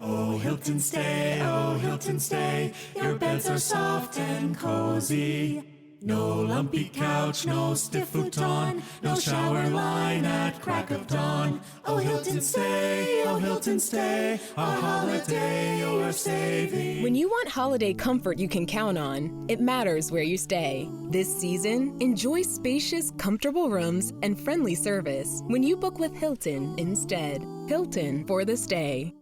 Oh, Hilton, stay. Your beds are soft and cozy. No lumpy couch, no stiff futon, no shower line at crack of dawn. Oh, Hilton, stay. A holiday you're saving. When you want holiday comfort you can count on, it matters where you stay. This season, enjoy spacious, comfortable rooms and friendly service when you book with Hilton instead. Hilton for the stay.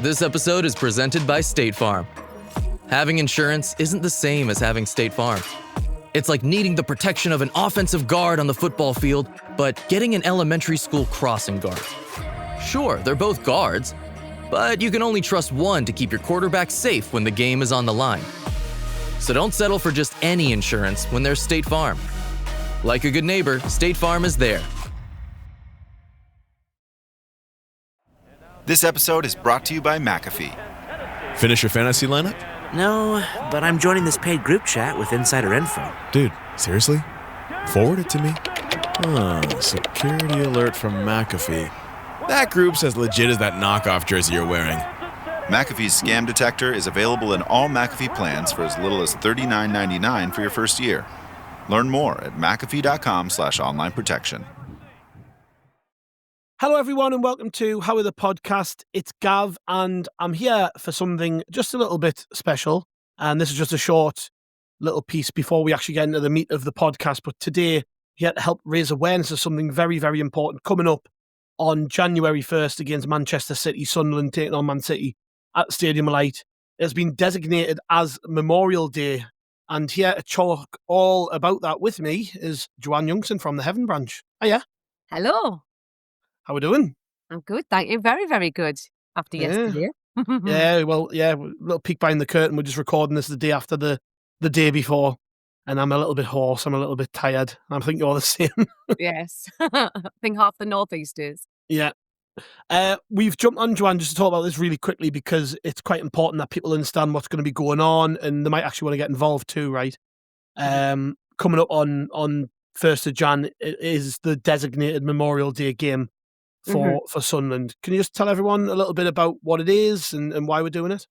This episode is presented by State Farm. Having insurance isn't the same as having State Farm. It's like needing the protection of an offensive guard on the football field, but getting an elementary school crossing guard. Sure, they're both guards, but you can only trust one to keep your quarterback safe when the game is on the line. So don't settle for just any insurance when there's State Farm. Like a good neighbor, State Farm is there. This episode is brought to you by McAfee. Finish your fantasy lineup? No, but I'm joining this paid group chat with insider info. Dude, seriously? Forward it to me. Security alert from McAfee. That group's as legit as that knockoff jersey you're wearing. McAfee's scam detector is available in all McAfee plans for as little as $39.99 for your first year. Learn more at McAfee.com/online protection. Hello, everyone, and welcome to How Are the Podcast. It's Gav, and I'm here for something just a little bit special. And this is just a short little piece before we actually get into the meat of the podcast. But today, here to help raise awareness of something very, very important coming up on January 1st against Manchester City, Sunderland taking on Man City at Stadium of Light. It has been designated as Memorial Day. And here to talk all about that with me is Joanne Youngson from the Heaven Branch. Hiya. Hello. How we doing? I'm good, thank you. Very, very good after yesterday. Yeah, well, a little peek behind the curtain. We're just recording this the day after the day before, and I'm a little bit hoarse. I'm a little bit tired. I think you're the same. Yes. I think half the Northeast is. Yeah. We've jumped on, Joanne, just to talk about this really quickly because it's quite important that people understand what's going to be going on, and they might actually want to get involved too, right? Coming up on 1st of Jan is the designated Memorial Day game for Sunderland. Can you just tell everyone a little bit about what it is and why we're doing it?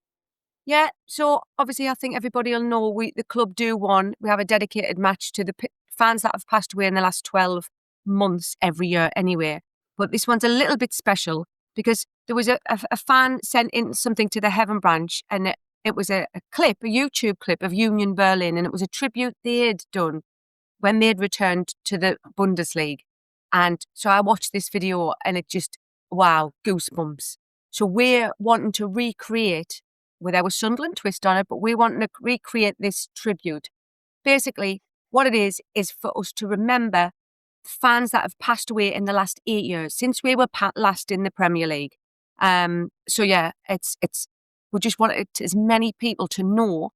Yeah, so obviously I think everybody will know the club do one. We have a dedicated match to the fans that have passed away in the last 12 months every year anyway. But this one's a little bit special because there was a fan sent in something to the Heaven Branch, and it was a YouTube clip of Union Berlin, and it was a tribute they'd done when they'd returned to the Bundesliga. And so I watched this video and it just, wow, goosebumps. So we're wanting to recreate, with our Sunderland twist on it, but we're wanting to recreate this tribute. Basically, what it is for us to remember fans that have passed away in the last 8 years, since we were last in the Premier League. So yeah, we just want as many people to know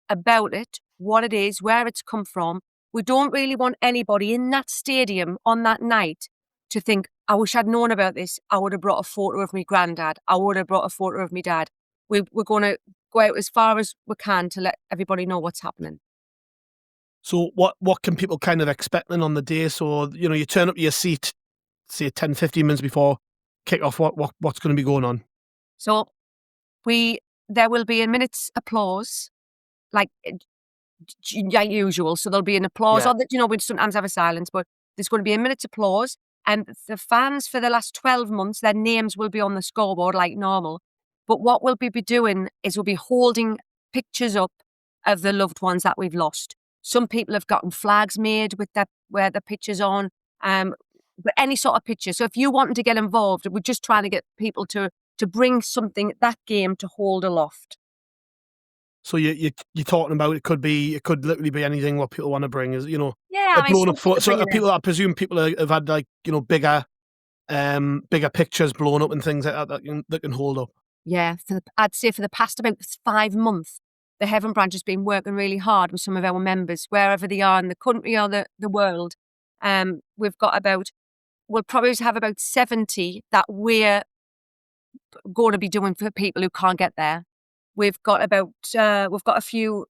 about it, what it is, where it's come from. We don't really want anybody in that stadium on that night to think, I wish I'd known about this. I would have brought a photo of my granddad. I would have brought a photo of my dad. We're going to go out as far as we can to let everybody know what's happening. So what can people kind of expect then on the day? So, you turn up to your seat, say 10, 15 minutes before kick-off. What's going to be going on? So there will be a minute's applause, like usual. So there'll be an applause. Yeah. We'd sometimes have a silence, but there's going to be a minute's applause. And the fans for the last 12 months, their names will be on the scoreboard like normal. But what we'll be doing is we'll be holding pictures up of the loved ones that we've lost. Some people have gotten flags made with where the picture's on, but any sort of picture. So if you want to get involved, we're just trying to get people to bring something, that game, to hold aloft. So you're talking about it could literally be anything what people want to bring, is yeah, blown up photo. So people, I presume people have had bigger pictures blown up and things like that can hold up. Yeah, I'd say for the past about 5 months, the Heaven Branch has been working really hard with some of our members, wherever they are in the country or the world. We'll probably have about 70 that we're going to be doing for people who can't get there. We've got a few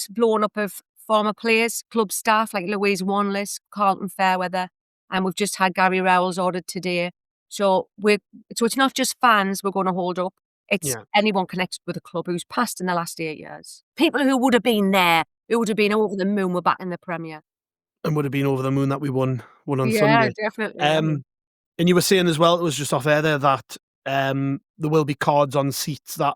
blown up of former players, club staff like Louise Wanless, Carlton Fairweather, and we've just had Gary Rowell's ordered today. So it's not just fans we're going to hold up. It's Yeah. anyone connected with the club who's passed in the last 8 years. People who would have been there, who would have been over the moon, were back in the Premier. And would have been over the moon that we won on Yeah, Sunday. definitely. And you were saying as well, it was just off air there, that there will be cards on seats that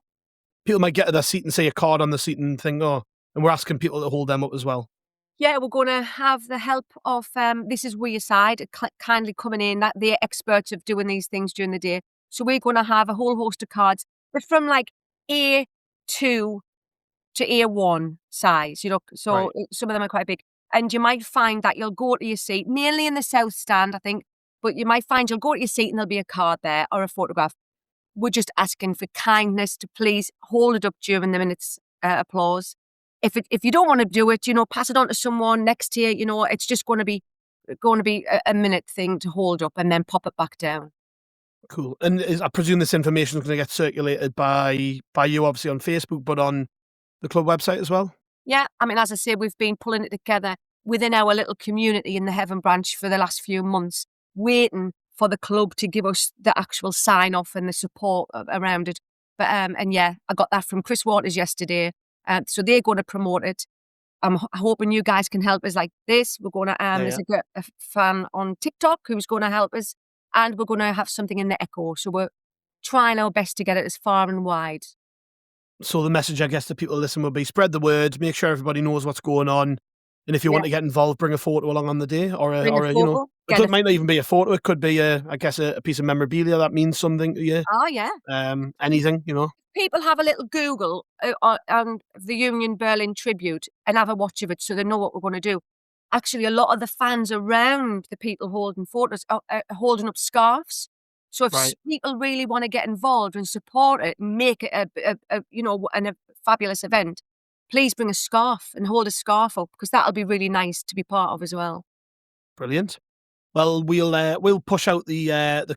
people might get to their seat and say a card on the seat and think, oh, and we're asking people to hold them up as well. Yeah, we're going to have the help of This Is Where Your Side kindly coming in. That they're experts of doing these things during the day. So we're going to have a whole host of cards, but from like A2 to A1 size, so Right. some of them are quite big. And you might find that you'll go to your seat, mainly in the south stand, I think, but you might find you'll go to your seat and there'll be a card there or a photograph. We're just asking for kindness to please hold it up during the minute's applause. If you don't want to do it, pass it on to someone next to you. It's just going to be a minute thing to hold up and then pop it back down. Cool. And I presume this information is going to get circulated by you, obviously, on Facebook, but on the club website as well? Yeah, I mean, as I say, we've been pulling it together within our little community in the Heaven branch for the last few months, waiting for the club to give us the actual sign-off and the support around it. But and yeah, I got that from Chris Waters yesterday. So they're going to promote it. I'm hoping you guys can help us like this. We're going to, there's a fan on TikTok who's going to help us, and we're going to have something in the Echo. So we're trying our best to get it as far and wide. So the message, I guess, to people listening will be spread the word, make sure everybody knows what's going on. And if you want to get involved, bring a photo along on the day, or a photo. It might not even be a photo. It could be a piece of memorabilia that means something to you. Oh, yeah. Anything, People have a little Google on the Union Berlin Tribute and have a watch of it so they know what we're going to do. Actually, a lot of the fans around the people holding photos are holding up scarves. So if people really want to get involved and support it and make it a fabulous event, please bring a scarf and hold a scarf up, because that'll be really nice to be part of as well. Brilliant. Well, we'll push out the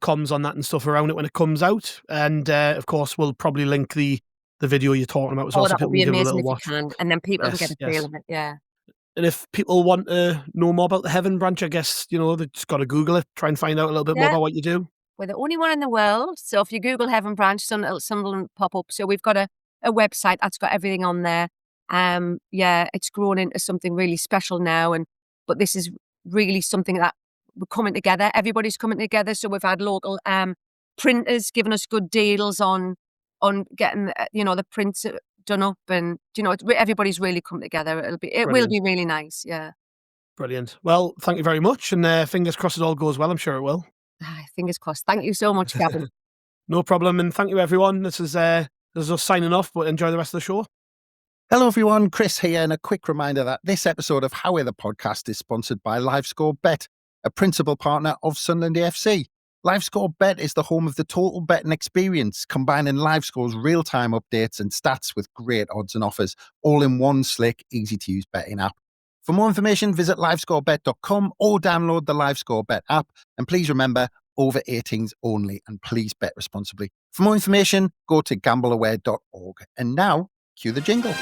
comms on that and stuff around it when it comes out, and of course we'll probably link the video you're talking about as well. That would be amazing if you can, and then people can get a feel of it. Yeah. And if people want to know more about the Heaven branch, I guess they just got to Google it, try and find out a little bit more about what you do. We're the only one in the world, so if you Google Heaven branch, something will pop up. So we've got a website that's got everything on there. It's grown into something really special now, but this is really something that we're coming together. Everybody's coming together. So we've had local printers giving us good deals on getting the prints done up, and everybody's really come together. It will be really nice. Yeah. Brilliant. Well, thank you very much, and fingers crossed it all goes well. I'm sure it will. Fingers crossed. Thank you so much, Gavin. No problem, and thank you everyone. This is us signing off, but enjoy the rest of the show. Hello everyone, Chris here, and a quick reminder that this episode of How Are the Podcast is sponsored by LiveScore Bet, a principal partner of Sunderland AFC. LiveScore Bet is the home of the total betting experience, combining LiveScore's real-time updates and stats with great odds and offers, all in one slick, easy-to-use betting app. For more information, visit livescorebet.com or download the LiveScore Bet app. And please remember, over 18s only, and please bet responsibly. For more information, go to gambleaware.org. And now, cue the jingle.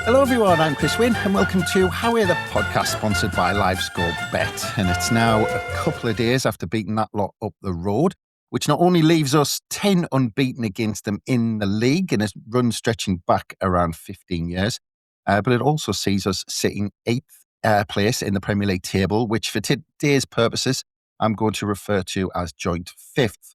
Hello everyone, I'm Chris Wynn and welcome to How Are the Podcast, sponsored by LiveScore Bet. And it's now a couple of days after beating that lot up the road, which not only leaves us 10 unbeaten against them in the league in a run stretching back around 15 years, but it also sees us sitting 8th place in the Premier League table, which for today's purposes, I'm going to refer to as joint 5th.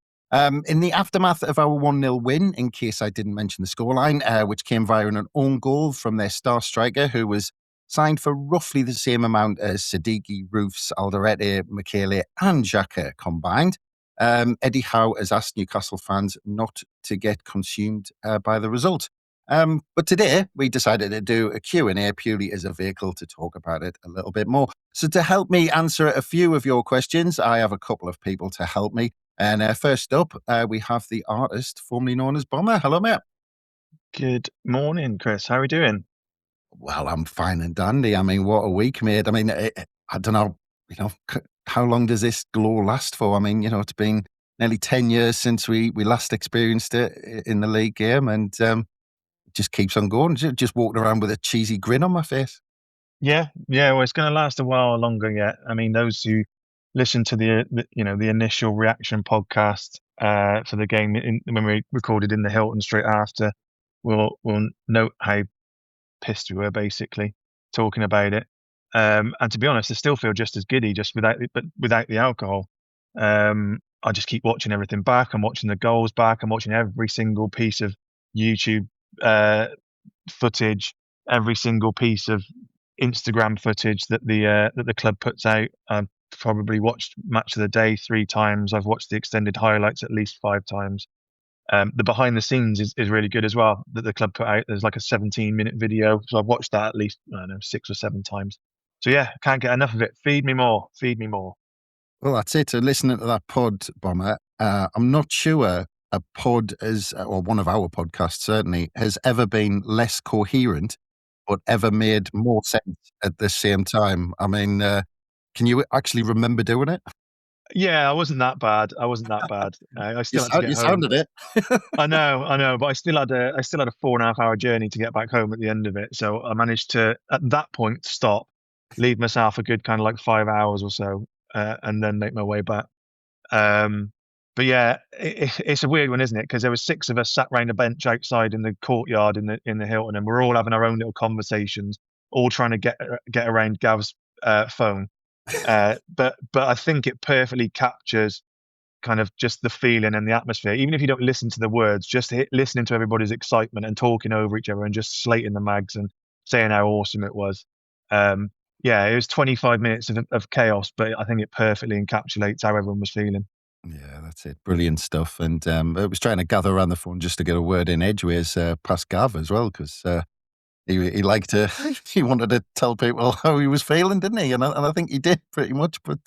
In the aftermath of our 1-0 win, in case I didn't mention the scoreline, which came via an own goal from their star striker, who was signed for roughly the same amount as Siddiqui, Roofs, Alderete, Michele and Xhaka combined, Eddie Howe has asked Newcastle fans not to get consumed by the result. But today, we decided to do a Q&A purely as a vehicle to talk about it a little bit more. So to help me answer a few of your questions, I have a couple of people to help me. And first up, we have the artist formerly known as Bomber. Hello, mate. Good morning, Chris. How are we doing? Well, I'm fine and dandy. I mean, what a week, mate. I mean, I don't know, how long does this glow last for? I mean, it's been nearly 10 years since we last experienced it in the league game, and it just keeps on going. Just walking around with a cheesy grin on my face. Yeah, yeah. Well, it's going to last a while longer yet. I mean, those who listen to the initial reaction podcast for the game when we recorded in the Hilton straight after, will note how pissed we were basically talking about it. And to be honest, I still feel just as giddy, just without the alcohol. I just keep watching everything back. I'm watching the goals back. I'm watching every single piece of YouTube footage, every single piece of Instagram footage that the club puts out. I've probably watched Match of the Day 3 times. I've watched the extended highlights at least 5 times. The behind the scenes is really good as well that the club put out. There's like a 17-minute video, so I've watched that at least, I don't know, 6 or 7 times. So yeah, can't get enough of it. Feed me more. Feed me more. Well, that's it. So listening to that pod, Bomber, I'm not sure a pod or one of our podcasts certainly, has ever been less coherent, but ever made more sense at the same time. I mean, can you actually remember doing it? Yeah, I wasn't that bad. I still had to get You home. sounded it. I know, but I still had a 4.5 hour journey to get back home at the end of it. So I managed to, at that point, stop, leave myself a good kind of like 5 hours or so, and then make my way back. But yeah, it's a weird one, isn't it? Because there were 6 of us sat round a bench outside in the courtyard in the Hilton, and we're all having our own little conversations, all trying to get around Gav's phone. But I think it perfectly captures kind of just the feeling and the atmosphere. Even if you don't listen to the words, just listening to everybody's excitement and talking over each other and just slating the mags and saying how awesome it was. Yeah, it was 25 minutes of chaos, but I think it perfectly encapsulates how everyone was feeling. Yeah, that's it. Brilliant stuff. And I was trying to gather around the phone just to get a word in edgeways past Gav as well, because he liked to, he wanted to tell people how he was feeling, didn't he? And I think he did pretty much. But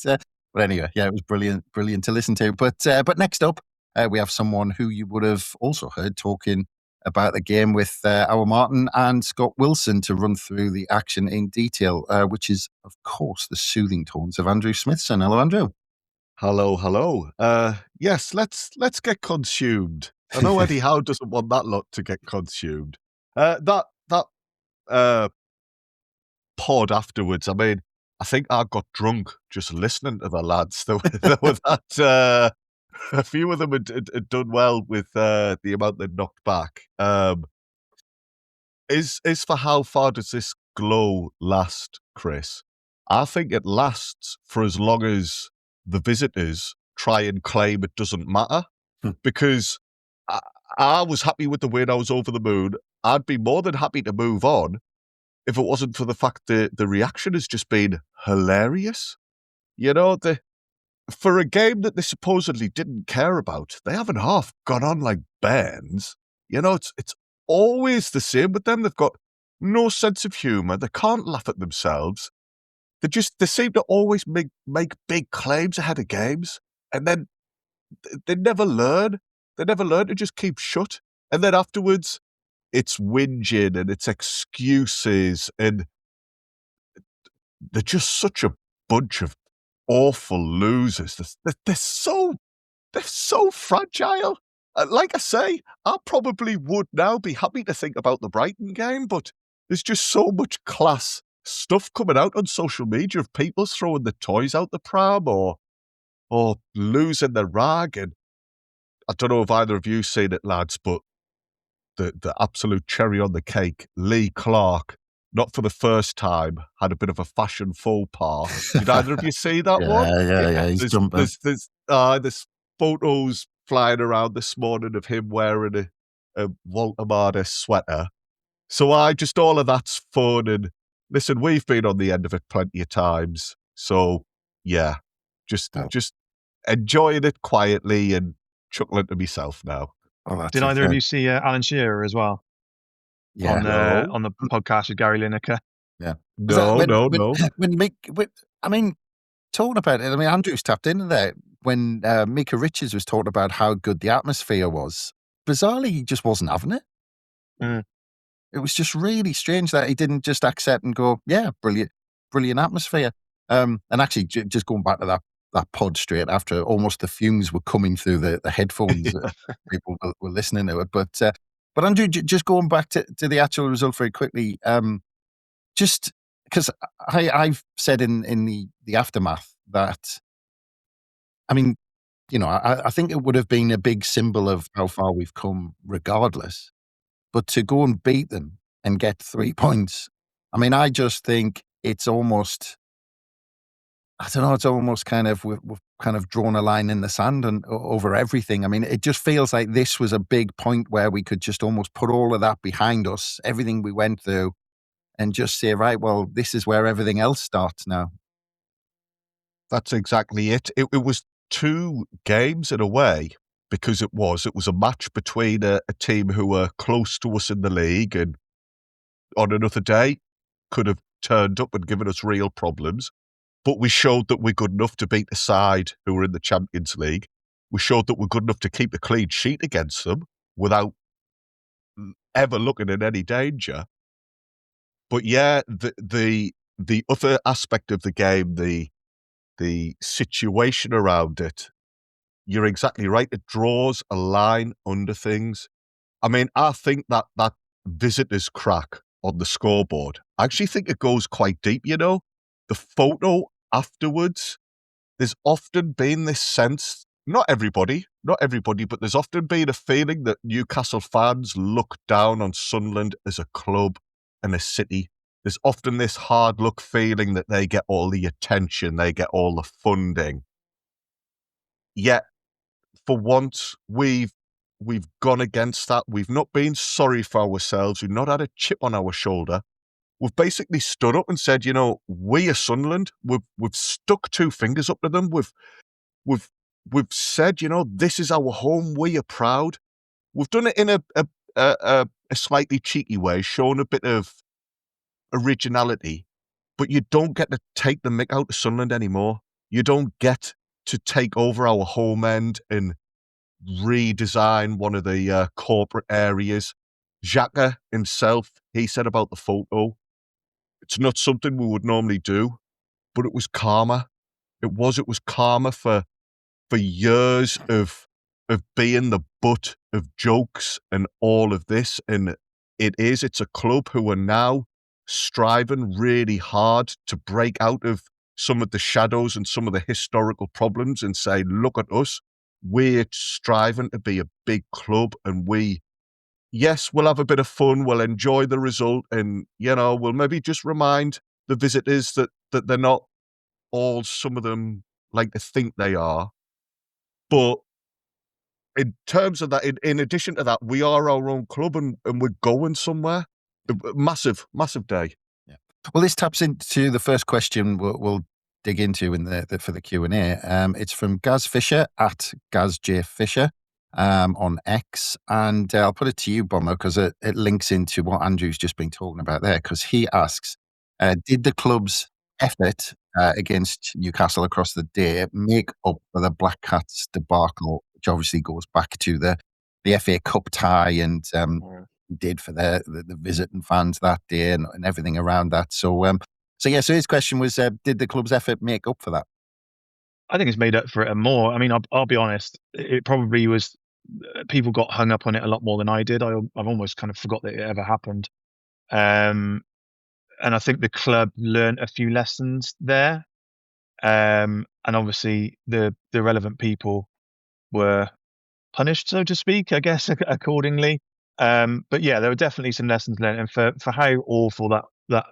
anyway, yeah, it was brilliant to listen to. But next up, we have someone who you would have also heard talking about the game with our Martin and Scott Wilson to run through the action in detail, which is, of course, the soothing tones of Andrew Smithson. Hello, Andrew. Hello. Yes, let's get consumed. I know Eddie Howe doesn't want that lot to get consumed. That pod afterwards, I mean, I think I got drunk just listening to the lads. There were that a few of them had done well with the amount they knocked back. Is for how far does this glow last, Chris? I think it lasts for as long as the visitors try and claim it doesn't matter, because I was happy with the win. I was over the moon. I'd be more than happy to move on if it wasn't for the fact that the reaction has just been hilarious. You know, for a game that they supposedly didn't care about, they haven't half gone on like bands. You know, it's always the same with them. They've got no sense of humour. They can't laugh at themselves. They seem to always make big claims ahead of games, and then they never learn. They never learn to just keep shut. And then afterwards, it's whinging and it's excuses, and they're just such a bunch of awful losers. They're so fragile. Like I say, I probably would now be happy to think about the Brighton game, but there's just so much class stuff coming out on social media of people throwing the toys out the pram or losing their rag. And I don't know if either of you seen it, lads, but the absolute cherry on the cake, Lee Clark, not for the first time, had a bit of a fashion faux pas. Did either of you see that one? Yeah, he's jumping. There's photos flying around this morning of him wearing a Walter Marder sweater. So all of that's fun. And listen, we've been on the end of it plenty of times. So yeah, just enjoying it quietly and chuckling to myself now. Did either of you see Alan Shearer as well? Yeah. On the podcast with Gary Lineker? Yeah. No. I mean, talking about it, I mean, Andrew's tapped into there when Mika Richards was talking about how good the atmosphere was. Bizarrely, he just wasn't having it. It was just really strange that he didn't just accept and go, yeah, brilliant atmosphere. And actually, just going back to that pod straight after. Almost the fumes were coming through the headphones. People were listening to it. But Andrew, just going back to the actual result very quickly, just because I've said in the aftermath that, I mean, I think it would have been a big symbol of how far we've come regardless. But to go and beat them and get 3 points, I mean, I just think it's almost, I don't know, it's almost kind of, we've kind of drawn a line in the sand and over everything. I mean, it just feels like this was a big point where we could just almost put all of that behind us, everything we went through, and just say, right, well, this is where everything else starts now. That's exactly it. It was 2 games in a way, because it was a match between a team who were close to us in the league and on another day could have turned up and given us real problems. But we showed that we're good enough to beat the side who were in the Champions League. We showed that we're good enough to keep a clean sheet against them without ever looking in any danger. But yeah, the other aspect of the game, the situation around it, you're exactly right. It draws a line under things. I mean, I think that visitors crack on the scoreboard, I actually think it goes quite deep, The photo afterwards, there's often been this sense, not everybody, but there's often been a feeling that Newcastle fans look down on Sunderland as a club and a city. There's often this hard luck feeling that they get all the attention, they get all the funding. Yet, for once, we've gone against that. We've not been sorry for ourselves. We've not had a chip on our shoulder. We've basically stood up and said, we are Sunderland. We've stuck 2 fingers up to them. We've said, this is our home. We are proud. We've done it in a slightly cheeky way, shown a bit of originality, but you don't get to take the mick out of Sunderland anymore. You don't get to take over our home end and redesign one of the corporate areas. Xhaka himself, he said about the photo, it's not something we would normally do, but it was karma. It was karma for years of being the butt of jokes and all of this. And it's a club who are now striving really hard to break out of some of the shadows and some of the historical problems and say, look at us. We're striving to be a big club, and yes, we'll have a bit of fun. We'll enjoy the result. And, we'll maybe just remind the visitors that they're not all some of them like to think they are. But in terms of that, in addition to that, we are our own club and we're going somewhere. Massive, massive day. Yeah. Well, this taps into the first question we'll dig into in for the Q&A. It's from Gaz Fisher at Gaz J Fisher on X, and I'll put it to you, Bomber, because it links into what Andrew's just been talking about there. Because he asks, did the club's effort against Newcastle across the day make up for the Black Cats debacle, which obviously goes back to the FA Cup tie and did for the visiting fans that day and everything around that. So his question was, did the club's effort make up for that? I think it's made up for it and more. I mean, I'll be honest, it probably was, people got hung up on it a lot more than I did. I've almost kind of forgot that it ever happened. And I think the club learned a few lessons there. And obviously the relevant people were punished, so to speak, I guess, accordingly. But yeah, there were definitely some lessons learned, and for how awful that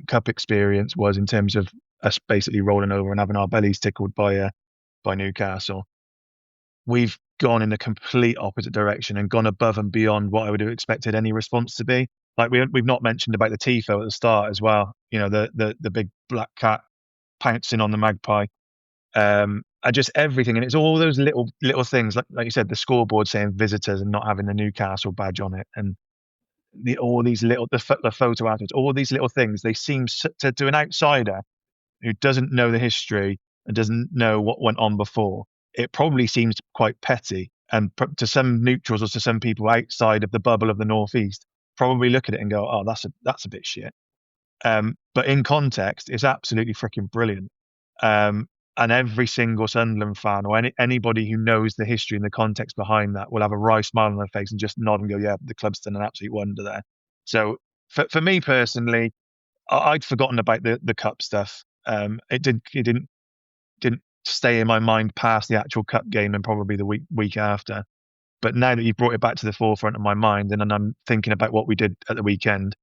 cup experience was in terms of us basically rolling over and having our bellies tickled by Newcastle. We've gone in the complete opposite direction and gone above and beyond what I would have expected any response to be. Like we've not mentioned about the tifo at the start as well. The big black cat pouncing on the magpie. Just everything, and it's all those little things, like you said, the scoreboard saying visitors and not having the Newcastle badge on it, and all these little the photo afterwards, all these little things. They seem to an outsider who doesn't know the history and doesn't know what went on before. It probably seems quite petty, and to some neutrals or to some people outside of the bubble of the Northeast, probably look at it and go, "Oh, that's a bit shit." But in context, it's absolutely freaking brilliant. And every single Sunderland fan or anybody who knows the history and the context behind that will have a wry smile on their face and just nod and go, yeah, the club's done an absolute wonder there. So for me personally, I'd forgotten about the cup stuff. It didn't stay in my mind past the actual cup game and probably the week after. But now that you've brought it back to the forefront of my mind, and then I'm thinking about what we did at the weekend,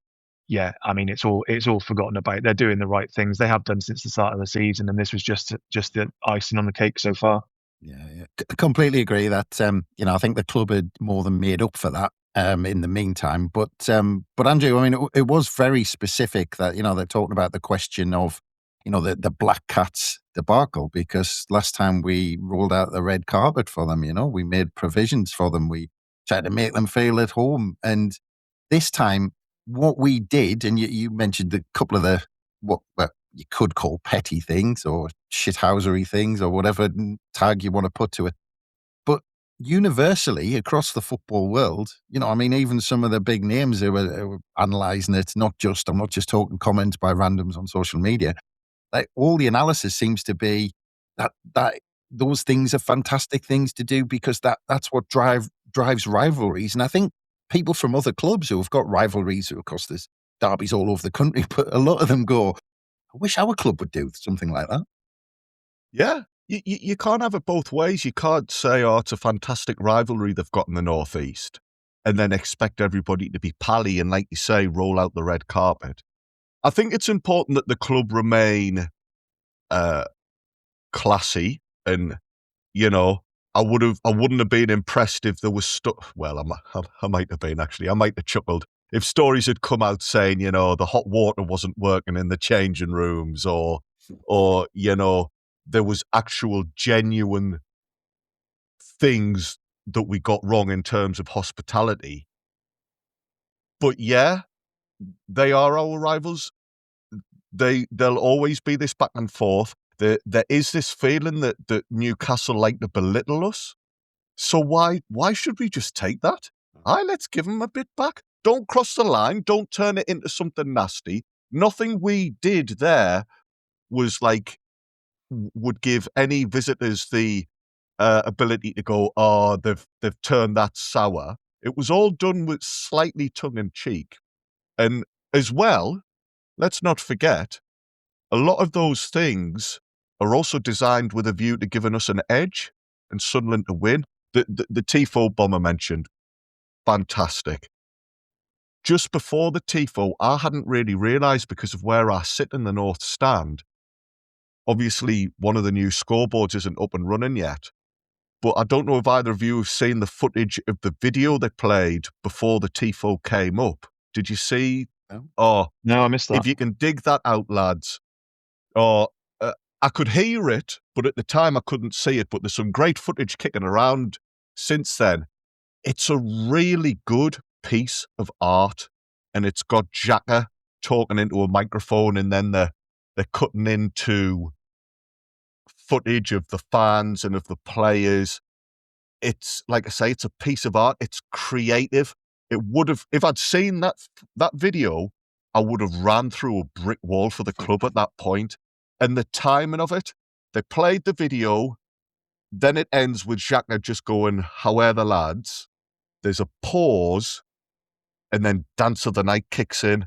yeah, I mean, it's all forgotten about. They're doing the right things. They have done since the start of the season, and this was just the icing on the cake so far. Yeah. Completely agree that, I think the club had more than made up for that in the meantime. But Andrew, I mean, it was very specific that, they're talking about the question of, the Black Cats debacle, because last time we rolled out the red carpet for them, we made provisions for them. We tried to make them feel at home. And this time, what we did, and you mentioned a couple of the, what you could call petty things or shithousery things or whatever tag you want to put to it. But universally across the football world, even some of the big names who were analysing it, I'm not just talking comments by randoms on social media, like all the analysis seems to be that those things are fantastic things to do because that's what drives rivalries. And I think people from other clubs who have got rivalries, of course there's derbies all over the country, but a lot of them go, I wish our club would do something like that. Yeah, you can't have it both ways. You can't say, oh, it's a fantastic rivalry they've got in the Northeast, and then expect everybody to be pally and, like you say, roll out the red carpet. I think it's important that the club remain classy, and I wouldn't have been impressed if there was stuff. Well, I might have been actually. I might have chuckled if stories had come out saying, the hot water wasn't working in the changing rooms, or there was actual genuine things that we got wrong in terms of hospitality. But yeah, they are our rivals. There'll always be this back and forth. There is this feeling that Newcastle like to belittle us. So why should we just take that? Let's give them a bit back. Don't cross the line. Don't turn it into something nasty. Nothing we did there was would give any visitors the ability to go, oh, they've turned that sour. It was all done with slightly tongue in cheek. And as well, let's not forget, a lot of those things are also designed with a view to giving us an edge and Sunderland to win. The Tifo bomber mentioned, fantastic. Just before the Tifo, I hadn't really realised because of where I sit in the North Stand. Obviously, one of the new scoreboards isn't up and running yet, but I don't know if either of you have seen the footage of the video they played before the Tifo came up. Did you see? No. Oh, no, I missed that. If you can dig that out, lads. Oh, I could hear it, but at the time I couldn't see it. But there's some great footage kicking around since then. It's a really good piece of art, and it's got Xhaka talking into a microphone, and then they're cutting into footage of the fans and of the players. It's, like I say, it's a piece of art. It's creative. It would have, if I'd seen that video, I would have ran through a brick wall for the club at that point. And the timing of it, they played the video, then it ends with Xhaka just going, how are the lads? There's a pause, and then Dance of the Night kicks in,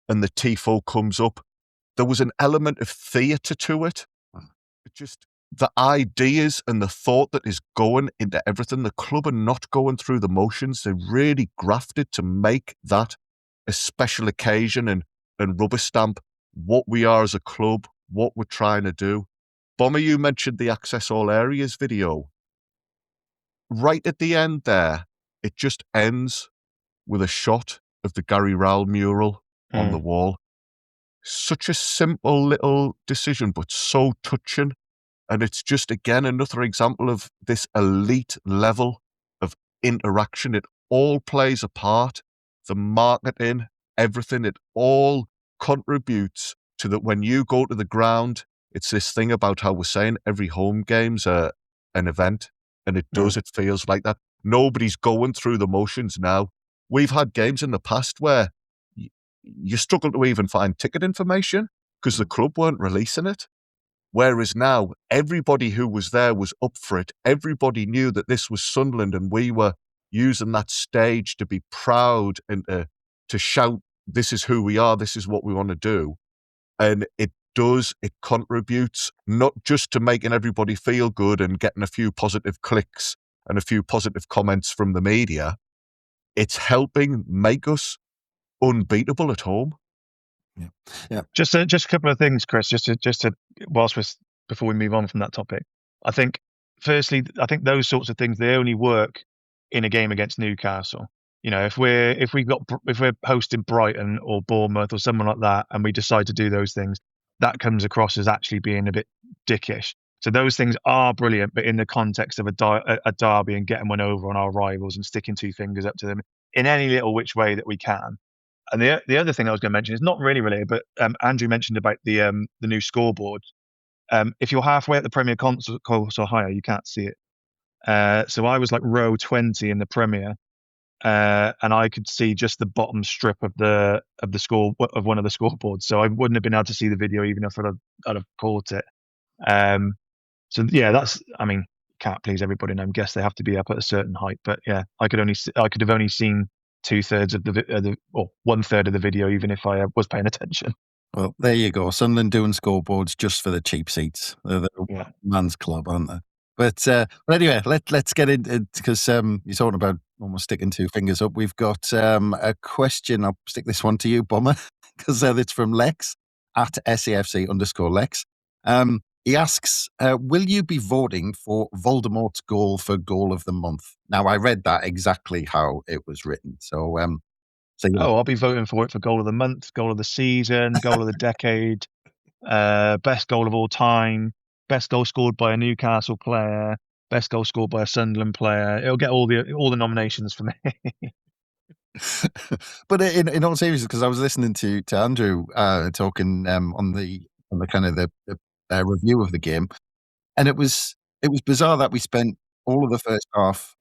and the Tifo comes up. There was an element of theatre to it. Just the ideas and the thought that is going into everything. The club are not going through the motions. They really grafted to make that a special occasion and rubber stamp what we are as a club, what we're trying to do. Bomber, you mentioned the Access All Areas video. Right at the end there, it just ends with a shot of the Gary Rowell mural on the wall. Such a simple little decision, but so touching. And it's just, again, another example of this elite level of interaction. It all plays a part. The marketing, everything, it all contributes to that. When you go to the ground, it's this thing about how we're saying every home game's an event. And it does, it feels like that. Nobody's going through the motions now. We've had games in the past where you struggle to even find ticket information because the club weren't releasing it. Whereas now, everybody who was there was up for it. Everybody knew that this was Sunderland, and we were using that stage to be proud and to shout, this is who we are, this is what we want to do. And it contributes not just to making everybody feel good and getting a few positive clicks and a few positive comments from the media. It's helping make us unbeatable at home. Yeah. Just a couple of things, Chris. Just to before we move on from that topic, I think firstly, I think those sorts of things, they only work in a game against Newcastle. You know, if we're hosting Brighton or Bournemouth or someone like that, and we decide to do those things, that comes across as actually being a bit dickish. So those things are brilliant, but in the context of a derby and getting one over on our rivals and sticking two fingers up to them in any little which way that we can. And the other thing I was going to mention is not really related, but Andrew mentioned about the new scoreboard. If you're halfway at the Premier Concourse or higher, you can't see it. So I was like row 20 in the Premier, and I could see just the bottom strip of the score of one of the scoreboards. So I wouldn't have been able to see the video even if I'd have caught it. So yeah, I mean, can't please everybody, and I guess they have to be up at a certain height. But yeah, I could have only seen 2/3 of or 1/3 of the video, even if I was paying attention. Well, there you go. Sunderland doing scoreboards just for the cheap seats. They're the man's club, aren't they? But anyway, let's get into, because you're talking about almost sticking two fingers up. We've got a question. I'll stick this one to you, Bomber, because it's from Lex at SAFC_Lex. He asks, will you be voting for Voldemort's goal for goal of the month? Now, I read that exactly how it was written. So, I'll be voting for it for goal of the month, goal of the season, goal of the decade, best goal of all time, best goal scored by a Newcastle player, best goal scored by a Sunderland player. It'll get all the nominations for me. But in all seriousness, because I was listening to Andrew talking on the kind of the review of the game, and it was bizarre that we spent all of the first half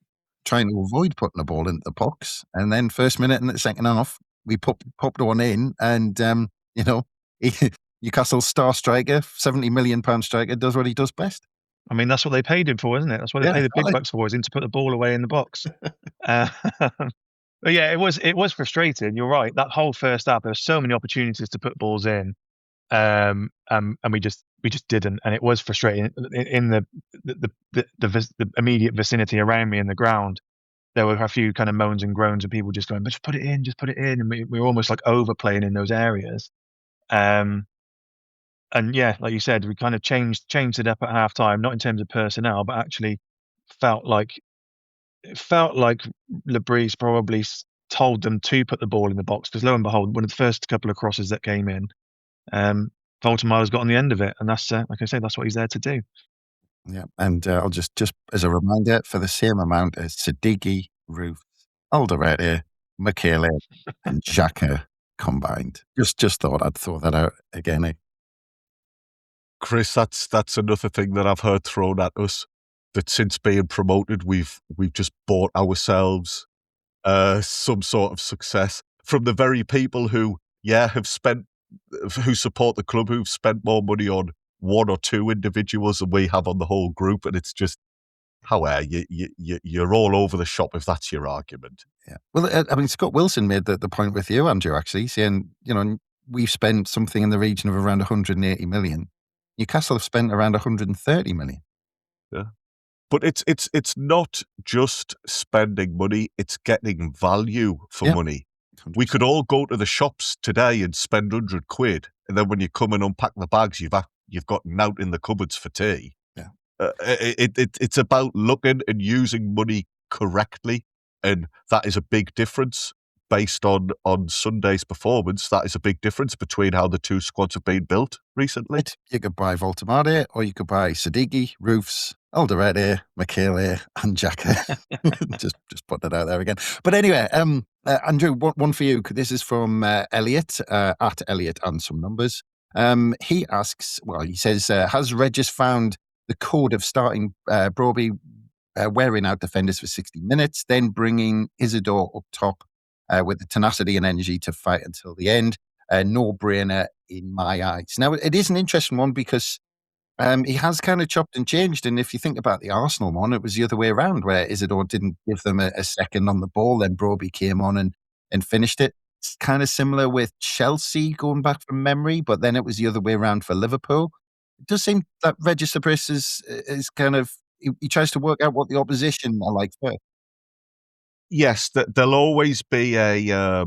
trying to avoid putting a ball into the box, and then first minute in the second half we popped one in, and Newcastle's star striker, £70 million striker, does what he does best. I mean, that's what they paid him for, isn't it? That's what they paid the big bucks for, is him to put the ball away in the box. But yeah, it was frustrating. You're right. That whole first half, there were so many opportunities to put balls in, and we just didn't, and it was frustrating. In the immediate vicinity around me in the ground, there were a few kind of moans and groans of people just going, "Just put it in, just put it in," and we were almost like overplaying in those areas. And yeah, like you said, we kind of changed it up at half time, not in terms of personnel, but actually felt like Lebris probably told them to put the ball in the box, because lo and behold, one of the first couple of crosses that came in, Voltemeyer's got on the end of it, and that's like I say, that's what he's there to do. Yeah, and I'll just as a reminder, for the same amount as Siddiqui, Roof, Alderete, Michele, and Xhaka combined. Just thought I'd throw that out again. Chris, that's another thing that I've heard thrown at us, that since being promoted, we've just bought ourselves some sort of success from the very people who support the club, who've spent more money on one or two individuals than we have on the whole group. And it's just, you're all over the shop if that's your argument. Yeah. Well, I mean, Scott Wilson made the point with you, Andrew, actually, saying, we've spent something in the region of around 180 million. Newcastle have spent around 130 million. Yeah. But it's not just spending money, it's getting value for money. 100%. We could all go to the shops today and spend £100, and then when you come and unpack the bags, you've got out in the cupboards for tea. Yeah. It's about looking and using money correctly, and that is a big difference. Based on Sunday's performance, that is a big difference between how the two squads have been built recently. You could buy Voltemade, or you could buy Siddiqui, Roofs, Alderete, Michele, and Xhaka. just putting it out there again. But anyway, Andrew, one for you. This is from Elliot, at Elliot and some numbers. He asks, he says, has Regis found the code of starting Broby wearing out defenders for 60 minutes, then bringing Isidore up top with the tenacity and energy to fight until the end? No-brainer in my eyes. Now, it is an interesting one, because He has kind of chopped and changed, and if you think about the Arsenal one, it was the other way around, where Isidore didn't give them a second on the ball, then Broby came on and finished it. It's kind of similar with Chelsea, going back from memory, but then it was the other way around for Liverpool. It does seem that Regis Sabris is kind of, he tries to work out what the opposition are like first. Yes, there'll always be a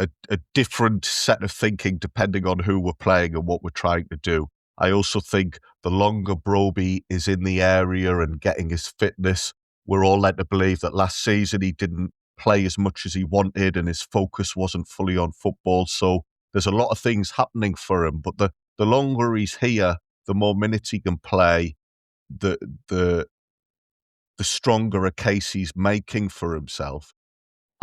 a different set of thinking depending on who we're playing and what we're trying to do. I also think the longer Broby is in the area and getting his fitness, we're all led to believe that last season he didn't play as much as he wanted and his focus wasn't fully on football. So there's a lot of things happening for him. But the longer he's here, the more minutes he can play, the stronger a case he's making for himself.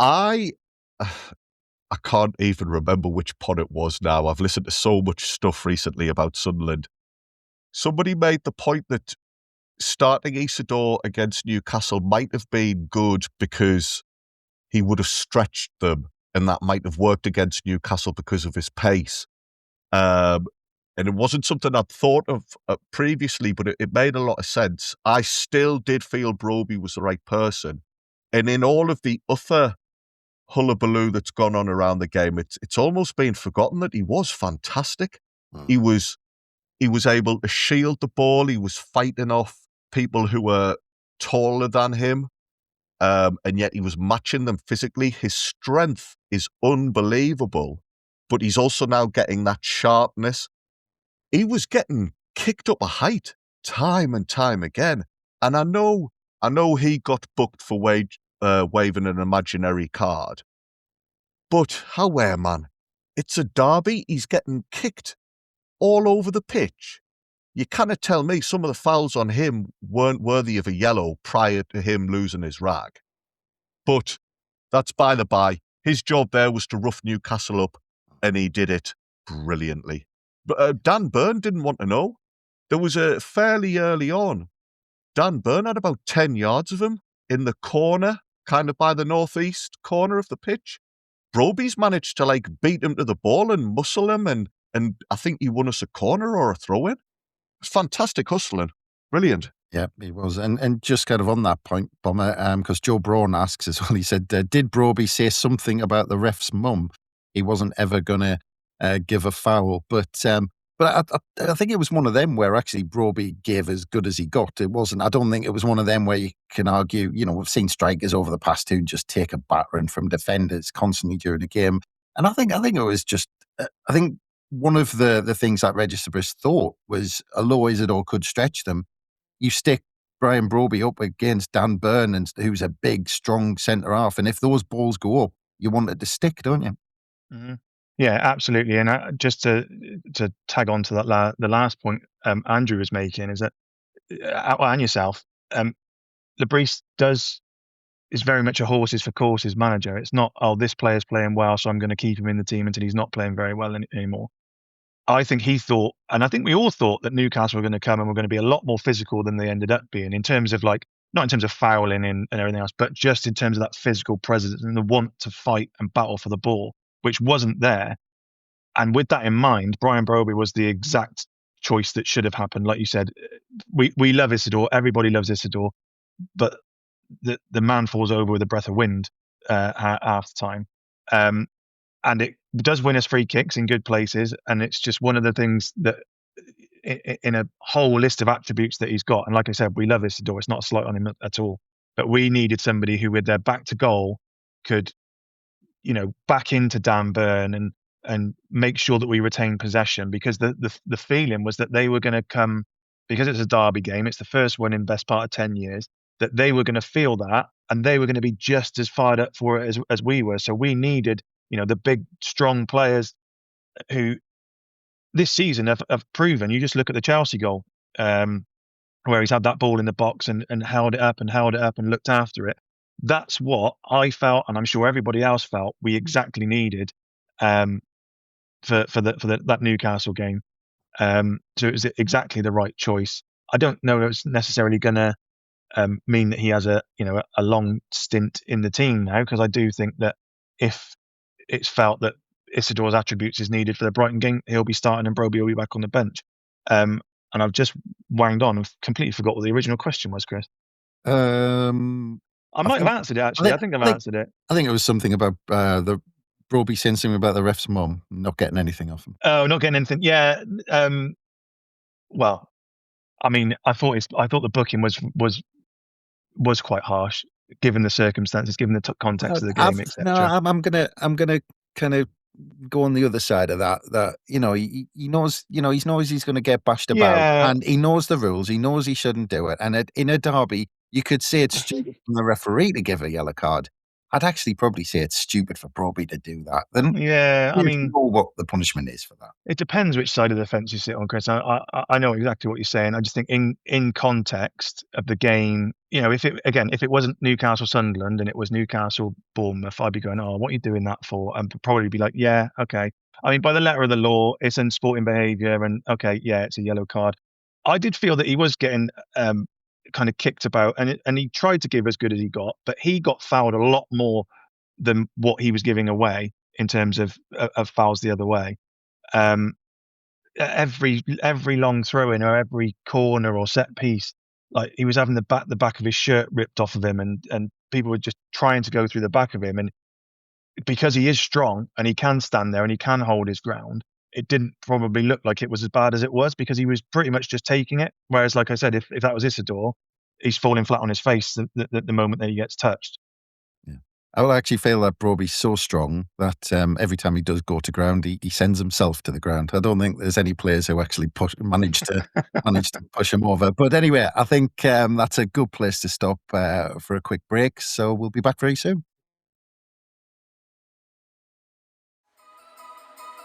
I can't even remember which pod it was now. I've listened to so much stuff recently about Sunderland. Somebody made the point that starting Isidore against Newcastle might have been good because he would have stretched them, and that might have worked against Newcastle because of his pace. And it wasn't something I'd thought of previously, but it made a lot of sense. I still did feel Broby was the right person. And in all of the other hullabaloo that's gone on around the game, it's almost been forgotten that he was fantastic. He was able to shield the ball. He was fighting off people who were taller than him, and yet he was matching them physically. His strength is unbelievable, but he's also now getting that sharpness. He was getting kicked up a height time and time again, and I know he got booked for waving an imaginary card. But however, man, it's a derby. He's getting kicked all over the pitch. You cannot tell me some of the fouls on him weren't worthy of a yellow prior to him losing his rag. But that's by the by. His job there was to rough Newcastle up, and he did it brilliantly. But Dan Burn didn't want to know. There was a fairly early on. Dan Burn had about 10 yards of him in the corner, kind of by the northeast corner of the pitch. Broby's managed to beat him to the ball and muscle him, and I think he won us a corner or a throw-in. It's fantastic hustling. Brilliant. Yeah, he was. And just kind of on that point, Bomber, because Joe Braun asks as well, he said, did Broby say something about the ref's mum? He wasn't ever going to give a foul. But I think it was one of them where actually Broby gave as good as he got. It wasn't, I don't think it was one of them where you can argue, we've seen strikers over the past who just take a battering from defenders constantly during the game. And I think it was just, I think one of the things that Regis Sabris thought was, although Isidore could stretch them, you stick Brian Broby up against Dan Burn, who's a big, strong centre-half. And if those balls go up, you want it to stick, don't you? Mm-hmm. Yeah, absolutely. And just to tag on to that the last point Andrew was making is that, and yourself, Labrise is very much a horses for courses manager. It's not, this player's playing well, so I'm going to keep him in the team until he's not playing very well anymore. I think he thought, and I think we all thought, that Newcastle were going to come and were going to be a lot more physical than they ended up being, in terms of not in terms of fouling and everything else, but just in terms of that physical presence and the want to fight and battle for the ball, which wasn't there. And with that in mind, Brian Broby was the exact choice that should have happened. Like you said, we love Isidore. Everybody loves Isidore, but the man falls over with a breath of wind half the time. And it does win us free kicks in good places. And it's just one of the things that in a whole list of attributes that he's got. And like I said, we love Isidore. It's not a slight on him at all. But we needed somebody who, with their back to goal, could, back into Dan Burn and make sure that we retain possession, because the feeling was that they were going to come, because it's a derby game, it's the first one in best part of 10 years, that they were going to feel that, and they were going to be just as fired up for it as we were. So we needed, the big, strong players who this season have proven. You just look at the Chelsea goal, where he's had that ball in the box and held it up and looked after it. That's what I felt, and I'm sure everybody else felt, we exactly needed for that Newcastle game. So it was exactly the right choice. I don't know if it's necessarily going to mean that he has a long stint in the team now, because I do think that if it's felt that Isidore's attributes is needed for the Brighton game, he'll be starting and Broby will be back on the bench. And I've just wanged on and completely forgot what the original question was, Chris. I might have answered it, actually. I think I've answered it. I think it was something about the Broby saying something about the ref's mum not getting anything off him. Oh, not getting anything. Yeah. Well, I mean, I thought the booking was quite harsh, given the circumstances, given the context of the game, etc. No, I'm gonna kind of go on the other side of that. That he knows, he knows he's going to get bashed about, and he knows the rules. He knows he shouldn't do it. And in a derby, you could say it's stupid from the referee to give a yellow card. I'd actually probably say it's stupid for Broby to do that. Then I mean, know what the punishment is for that. It depends which side of the fence you sit on, Chris. I know exactly what you're saying. I just think in context of the game, if it wasn't Newcastle Sunderland and it was Newcastle Bournemouth, I'd be going, oh, what are you doing that for? And probably be like, yeah, okay. I mean, by the letter of the law, it's unsporting behaviour, and okay, yeah, it's a yellow card. I did feel that he was getting kind of kicked about, and he tried to give as good as he got, but he got fouled a lot more than what he was giving away in terms of fouls the other way. Every long throw in or every corner or set piece, like he was having the back of his shirt ripped off of him, and people were just trying to go through the back of him, and because he is strong and he can stand there and he can hold his ground, it didn't probably look like it was as bad as it was, because he was pretty much just taking it. Whereas, like I said, if that was Isidore, he's falling flat on his face the moment that he gets touched. Yeah. I will actually feel that Broby's so strong that every time he does go to ground, he sends himself to the ground. I don't think there's any players who actually manage to push him over. But anyway, I think that's a good place to stop for a quick break. So we'll be back very soon.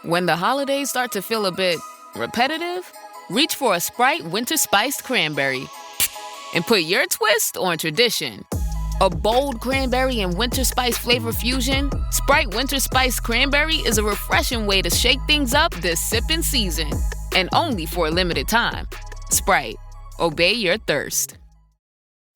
When the holidays start to feel a bit repetitive, reach for a Sprite Winter Spiced Cranberry and put your twist on tradition. A bold cranberry and winter spice flavor fusion, Sprite Winter Spiced Cranberry is a refreshing way to shake things up this sipping season. And only for a limited time. Sprite. Obey your thirst.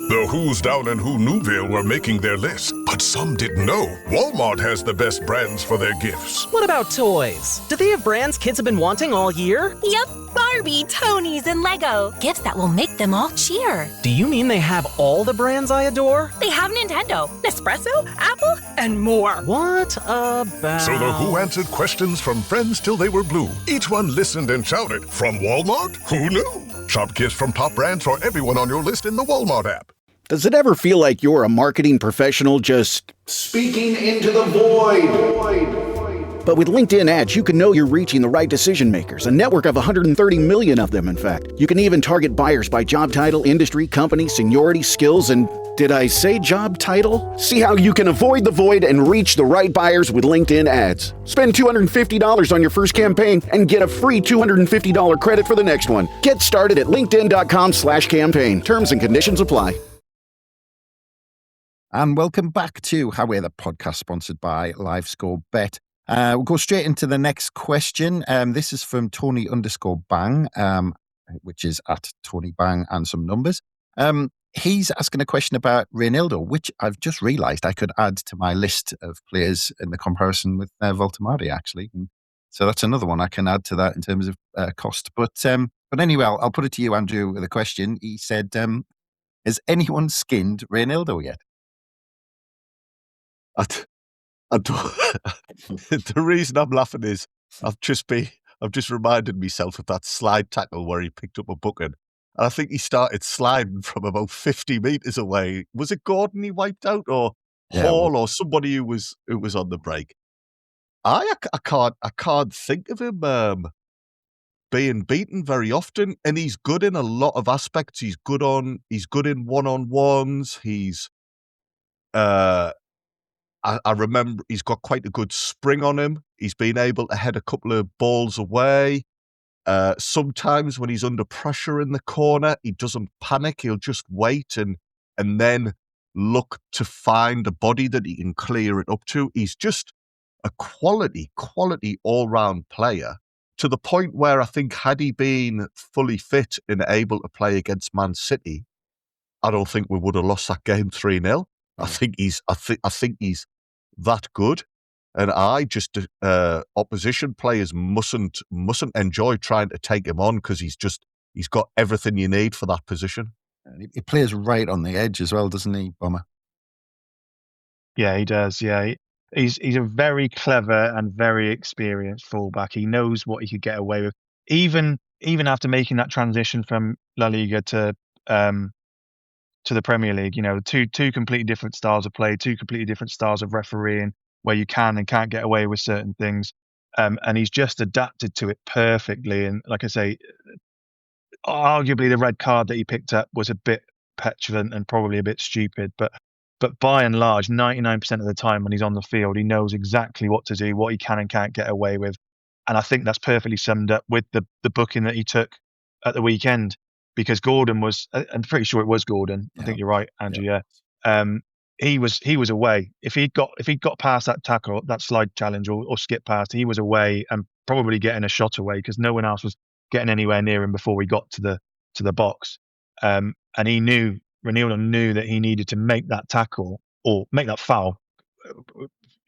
The Who's down in Who Newville were making their list, but some didn't know Walmart has the best brands for their gifts. What about toys? Do they have brands kids have been wanting all year? Yep, Barbie, Tony's, and Lego. Gifts that will make them all cheer. Do you mean they have all the brands I adore? They have Nintendo, Nespresso, Apple, and more. What about... So the Who answered questions from friends till they were blue. Each one listened and shouted, from Walmart? Who knew? Shop gifts from top brands for everyone on your list in the Walmart app. Does it ever feel like you're a marketing professional just speaking into the void? But with LinkedIn ads, you can know you're reaching the right decision makers, a network of 130 million of them, in fact. You can even target buyers by job title, industry, company, seniority, skills, and did I say job title? See how you can avoid the void and reach the right buyers with LinkedIn ads. Spend $250 on your first campaign and get a free $250 credit for the next one. Get started at linkedin.com/campaign. Terms and conditions apply. And welcome back to How We're the podcast, sponsored by LiveScore Bet. We'll go straight into the next question. This is from Tony_Bang, which is at Tony Bang and some numbers. He's asking a question about Reinildo, which I've just realised I could add to my list of players in the comparison with Voltemade, actually. And so that's another one I can add to that in terms of cost. But anyway, I'll put it to you, Andrew, with a question. He said, has anyone skinned Reinildo yet? I don't, the reason I'm laughing is I've just reminded myself of that slide tackle where he picked up a bucket, and I think he started sliding from about 50 metres away. Was it Gordon he wiped out, or Hall, or somebody who was on the break? I can't think of him being beaten very often, and he's good in a lot of aspects. He's good in one-on-ones. I remember he's got quite a good spring on him. He's been able to head a couple of balls away. Sometimes when he's under pressure in the corner, he doesn't panic. He'll just wait and then look to find a body that he can clear it up to. He's just a quality all-round player, to the point where I think had he been fully fit and able to play against Man City, I don't think we would have lost that game 3-0. I think he's that good. And opposition players mustn't enjoy trying to take him on because he's got everything you need for that position. He plays right on the edge as well, doesn't he, Bomber? Yeah, he does. Yeah, he's a very clever and very experienced fullback. He knows what he could get away with, even after making that transition from La Liga to the Premier League. You know, two completely different styles of play, two completely different styles of refereeing, where you can and can't get away with certain things. And he's just adapted to it perfectly. And like I say, arguably the red card that he picked up was a bit petulant and probably a bit stupid, but by and large, 99% of the time when he's on the field, he knows exactly what to do, what he can and can't get away with. And I think that's perfectly summed up with the booking that he took at the weekend, because Gordon was, I'm pretty sure it was Gordon. I think you're right, Andrew. Yeah. He was away. If he'd got past that tackle, that slide challenge or skip past, he was away and probably getting a shot away, because no one else was getting anywhere near him before we got to the box. And he knew, Renildo knew that he needed to make that tackle or make that foul,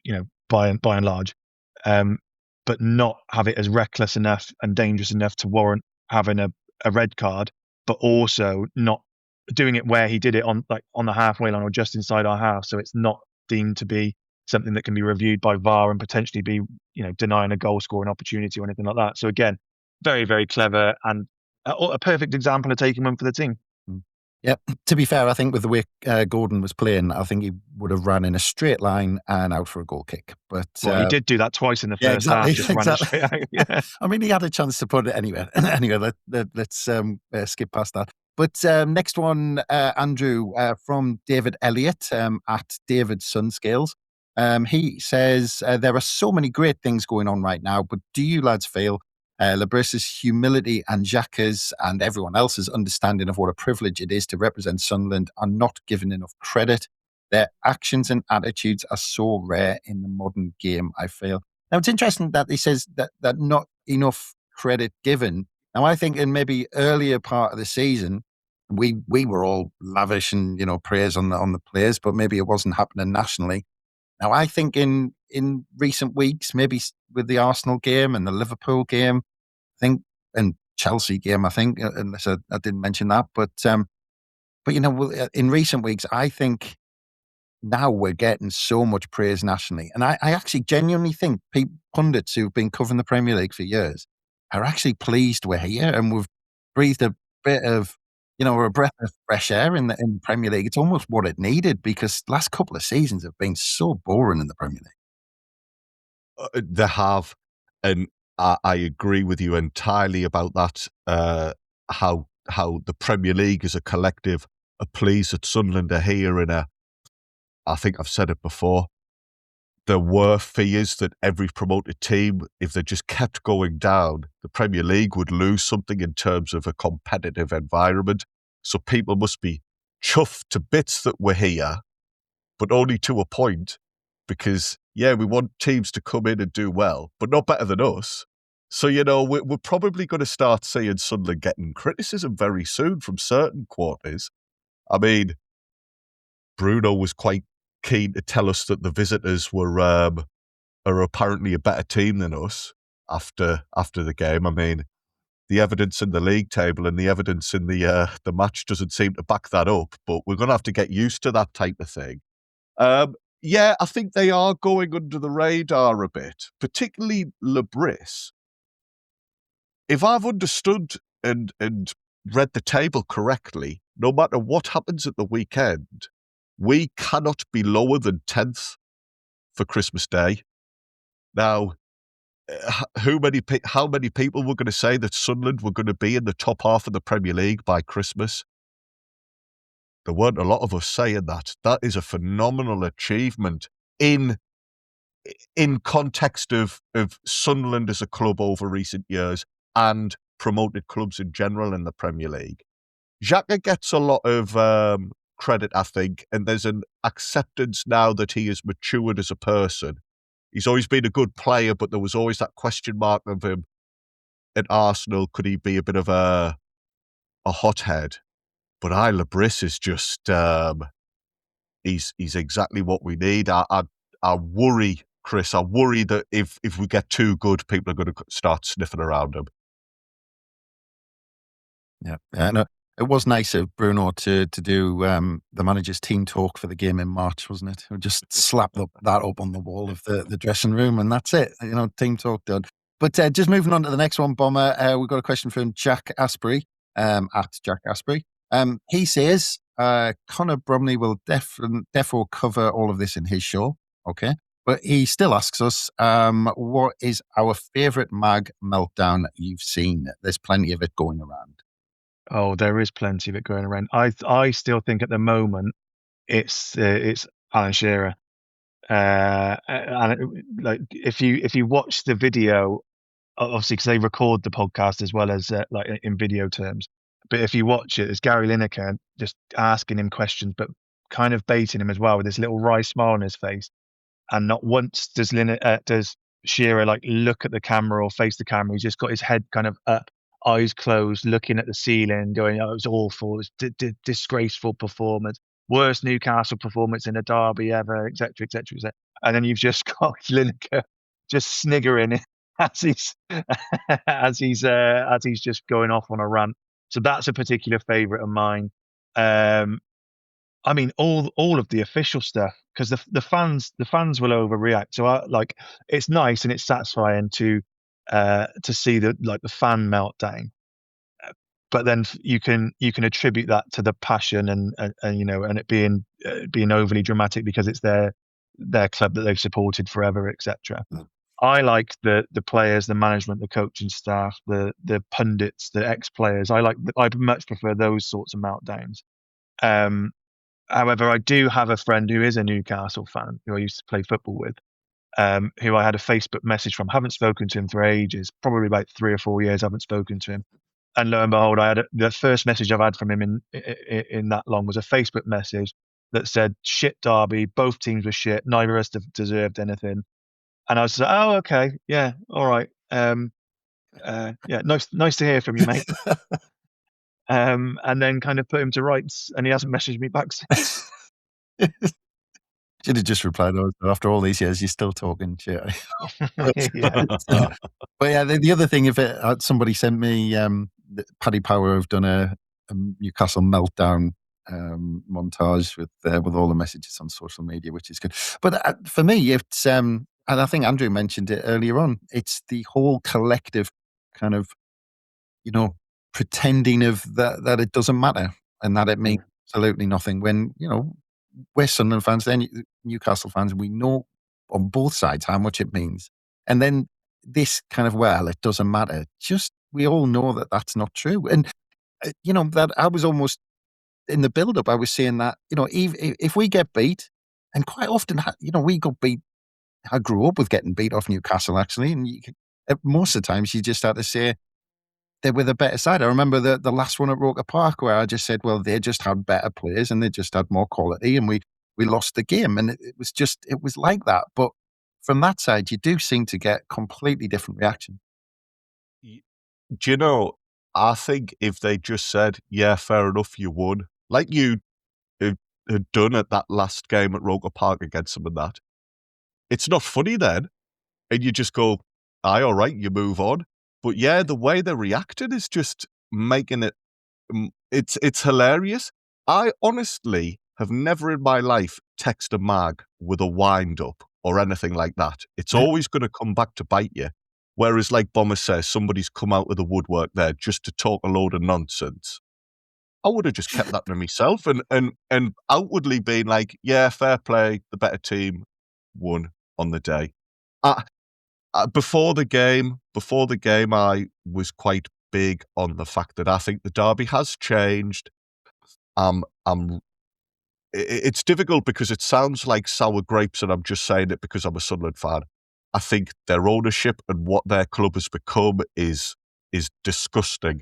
you know, by and large, but not have it as reckless enough and dangerous enough to warrant having a red card, but also not doing it where he did it on the halfway line or just inside our half, so it's not deemed to be something that can be reviewed by VAR and potentially be, you know, denying a goal scoring opportunity or anything like that. So again, very, very clever and a perfect example of taking one for the team. Yeah, to be fair, I think with the way Gordon was playing, I think he would have ran in a straight line and out for a goal kick. But he did do that twice in the first half. Just ran it straight out. Yeah. I mean, he had a chance to put it anywhere. Anyway, let's skip past that. But next one, Andrew, from David Elliott at David Sunscales. He says, there are so many great things going on right now, but do you lads feel Labrisse's humility and Xhaka's and everyone else's understanding of what a privilege it is to represent Sunderland are not given enough credit? Their actions and attitudes are so rare in the modern game, I feel. Now, it's interesting that he says that not enough credit given. Now, I think in maybe earlier part of the season, we were all lavish and, you know, praise on the players, but maybe it wasn't happening nationally. Now, I think in recent weeks, maybe with the Arsenal game and the Liverpool game, I think, and Chelsea game, I think, unless I didn't mention that. But you know, in recent weeks, I think now we're getting so much praise nationally. And I actually genuinely think pundits who've been covering the Premier League for years are actually pleased we're here and we've breathed a bit of, you know, a breath of fresh air in the Premier League. It's almost what it needed, because the last couple of seasons have been so boring in the Premier League. They have, and I agree with you entirely about that. How the Premier League as a collective are pleased that Sunderland are here I think I've said it before. There were fears that every promoted team, if they just kept going down, the Premier League would lose something in terms of a competitive environment. So people must be chuffed to bits that we're here, but only to a point, because, yeah, we want teams to come in and do well, but not better than us. So, you know, we're probably going to start seeing Sunderland getting criticism very soon from certain quarters. I mean, Bruno was quite keen to tell us that the visitors are apparently a better team than us after the game. I mean, the evidence in the league table and the evidence in the match doesn't seem to back that up, but we're going to have to get used to that type of thing. Yeah, I think they are going under the radar a bit, particularly Labrisse. If I've understood and read the table correctly, no matter what happens at the weekend, we cannot be lower than 10th for Christmas Day. Now, how many people were going to say that Sunderland were going to be in the top half of the Premier League by Christmas? There weren't a lot of us saying that. That is a phenomenal achievement in context of Sunderland as a club over recent years and promoted clubs in general in the Premier League. Xhaka gets a lot of credit, I think, and there's an acceptance now that he has matured as a person. He's always been a good player, but there was always that question mark of him at Arsenal. Could he be a bit of a hothead? But Labrisse is just he's exactly what we need. I worry Chris. I worry that if we get too good, people are going to start sniffing around him. Yeah, no, it was nice of Bruno to do the manager's team talk for the game in March, wasn't it? We just slapped that up on the wall of the dressing room, and that's it. Team talk done. But just moving on to the next one, Bomber, we've got a question from Jack Asprey, at Jack Asprey. He says, Connor Bromley will defo cover all of this in his show, okay? But he still asks us, what is our favourite MAG meltdown you've seen? There's plenty of it going around. Oh, there is plenty of it going around. I still think at the moment it's Alan Shearer. Like if you watch the video, obviously because they record the podcast as well as like in video terms. But if you watch it, it's Gary Lineker just asking him questions, but kind of baiting him as well with this little wry smile on his face. And not once does Shearer like look at the camera or face the camera. He's just got his head kind of up, eyes closed, looking at the ceiling, going, "Oh, it was awful. It was disgraceful performance, worst Newcastle performance in a derby ever, etc., etc., etc." And then you've just got Lineker just sniggering as he's as he's just going off on a rant. So that's a particular favourite of mine. I mean, all of the official stuff, because the fans will overreact. So it's nice and it's satisfying to see the fan meltdown. But then you can attribute that to the passion and it being overly dramatic because it's their club that they've supported forever, etc. I like the players, the management, the coaching staff, the pundits, the ex-players. I much prefer those sorts of meltdowns. However, I do have a friend who is a Newcastle fan who I used to play football with, who I had a Facebook message from. Haven't spoken to him for ages, probably about 3 or 4 years. I haven't spoken to him, and lo and behold, the first message I've had from him in that long was a Facebook message that said, "Shit derby, both teams were shit. Neither of us deserved anything." And I was like, "Oh, okay, yeah, all right, yeah, nice to hear from you, mate." And then kind of put him to rights, and he hasn't messaged me back since. Should have just replied, after all these years, you're still talking shit. Yeah. But yeah, the other thing, if somebody sent me, Paddy Power have done a Newcastle meltdown montage with all the messages on social media, which is good. But for me, it's, and I think Andrew mentioned it earlier on, it's the whole collective kind of, pretending of that it doesn't matter and that it means absolutely nothing when, we're Sunderland fans, they're Newcastle fans, and we know on both sides how much it means. And then this kind of, well, it doesn't matter. Just, we all know that that's not true. And, that I was almost, in the build-up, I was saying that, if we get beat, and quite often, we got beat, I grew up with getting beat off Newcastle, actually, and most of the times you just had to say, they're with a better side. I remember the last one at Roker Park where I just said, well, they just had better players and they just had more quality and we lost the game. And it was like that. But from that side, you do seem to get completely different reaction. Do you know, I think if they just said, yeah, fair enough, you won, like you had done at that last game at Roker Park against them and that, it's not funny then. And you just go, aye, all right, you move on. But yeah, the way they reacted is just making it, it's hilarious. I honestly have never in my life texted a mag with a wind up or anything like that. It's always going to come back to bite you. Whereas like Bomber says, somebody's come out of the woodwork there just to talk a load of nonsense. I would have just kept that to myself and outwardly being like, yeah, fair play, the better team won on the day. Before the game, I was quite big on the fact that I think the derby has changed. It's difficult because it sounds like sour grapes, and I'm just saying it because I'm a Sunderland fan. I think their ownership and what their club has become is disgusting.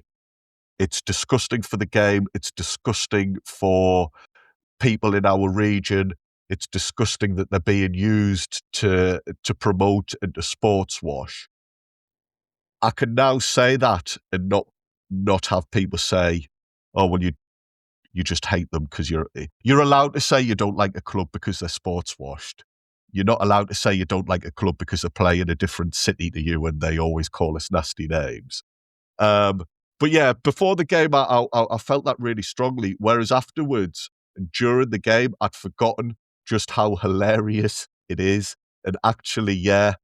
It's disgusting for the game. It's disgusting for people in our region. It's disgusting that they're being used to promote and to sports wash. I can now say that and not have people say, "Oh, well, you just hate them because you're allowed to say you don't like a club because they're sports washed." you're not allowed to say you don't like a club because they play in a different city to you and they always call us nasty names. But yeah, before the game, I felt that really strongly. Whereas afterwards, during the game, I'd forgotten just how hilarious it is. And actually, yeah,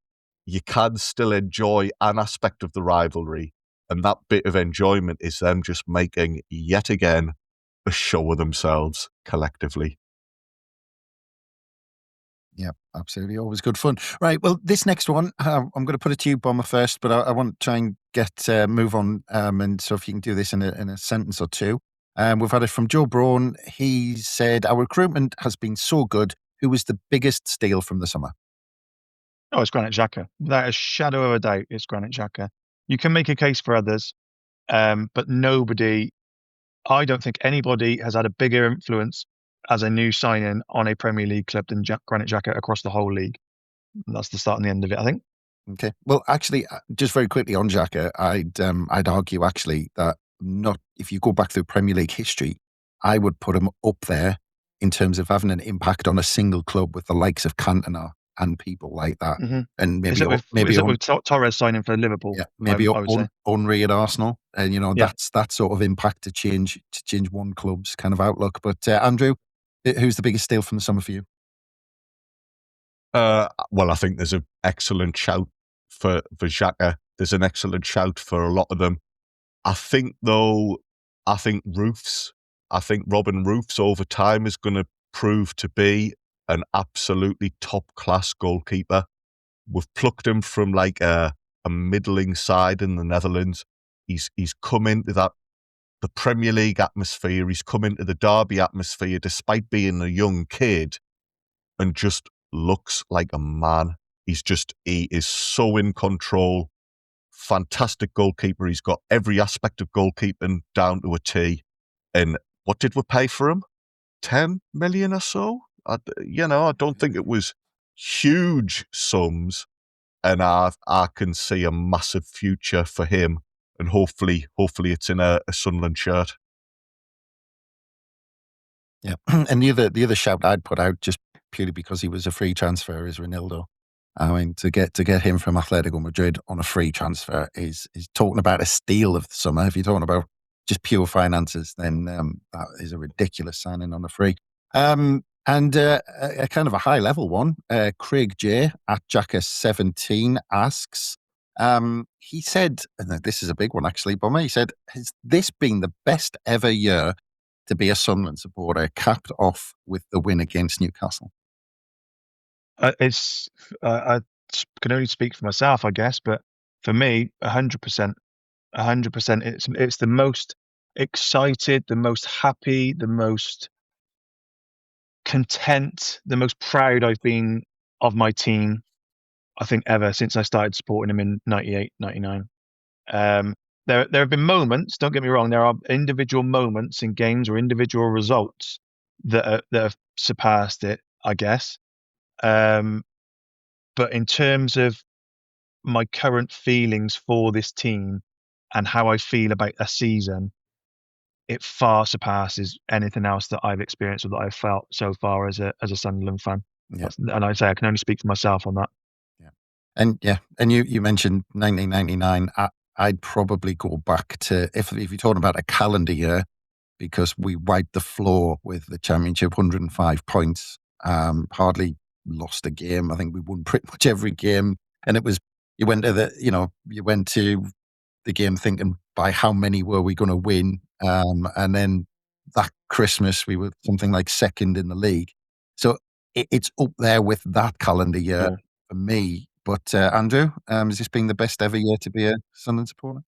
you can still enjoy an aspect of the rivalry. And that bit of enjoyment is them just making, yet again, a show of themselves collectively. Yeah, absolutely. Always good fun. Right. Well, this next one, I'm going to put it to you, Bomber, first, but I want to try and move on. And so if you can do this in a sentence or two. We've had it from Joe Braun. He said, our recruitment has been so good. Who was the biggest steal from the summer? Oh, it's Granit Xhaka. Without a shadow of a doubt, it's Granit Xhaka. You can make a case for others, but I don't think anybody has had a bigger influence as a new signing on a Premier League club than Granit Xhaka across the whole league. And that's the start and the end of it, I think. Okay. Well, actually, just very quickly on Xhaka, I'd argue actually that not if you go back through Premier League history, I would put him up there in terms of having an impact on a single club with the likes of Cantona and people like that. Mm-hmm. And maybe Is it with Torres signing for Liverpool? Yeah, maybe I would say. Henry at Arsenal, and Yeah. that's that sort of impact to change one club's kind of outlook. But Andrew, who's the biggest steal from the summer for you? Well, I think there's an excellent shout for Xhaka. There's an excellent shout for a lot of them. I think Roofs. I think Robin Roofs over time is going to prove to be an absolutely top-class goalkeeper. We've plucked him from like a middling side in the Netherlands. He's come into the Premier League atmosphere. He's come into the derby atmosphere despite being a young kid and just looks like a man. He is so in control. Fantastic goalkeeper. He's got every aspect of goalkeeping down to a T. And what did we pay for him? 10 million or so? I don't think it was huge sums. And I can see a massive future for him. And hopefully it's in a Sunderland shirt. Yeah. And the other shout I'd put out, just purely because he was a free transfer, is Ronaldo. I mean, to get him from Atletico Madrid on a free transfer is talking about a steal of the summer. If you're talking about just pure finances, then that is a ridiculous signing on a free. And a kind of a high level one, Craig J at Jacka17 asks, he said, and this is a big one actually, Bomber, he said, has this been the best ever year to be a Sunderland supporter, capped off with the win against Newcastle? I can only speak for myself, I guess, but for me, 100%. 100%. It's the most excited, the most happy, the most content, the most proud I've been of my team, I think, ever since I started supporting them in 98, 99. There have been moments, don't get me wrong, there are individual moments in games or individual results that have surpassed it, I guess. But in terms of my current feelings for this team and how I feel about a season, it far surpasses anything else that I've experienced or that I've felt so far as a Sunderland fan. Yeah. And I say I can only speak for myself on that. And you mentioned 1999. I'd probably go back to if you're talking about a calendar year, because we wiped the floor with the championship, 105 points. Hardly lost a game. I think we won pretty much every game, and it was you went to the game thinking by how many were we going to win, and then that Christmas we were something like second in the league. So it's up there with that calendar year for me. But Andrew, has this been the best ever year to be a Sunderland supporter?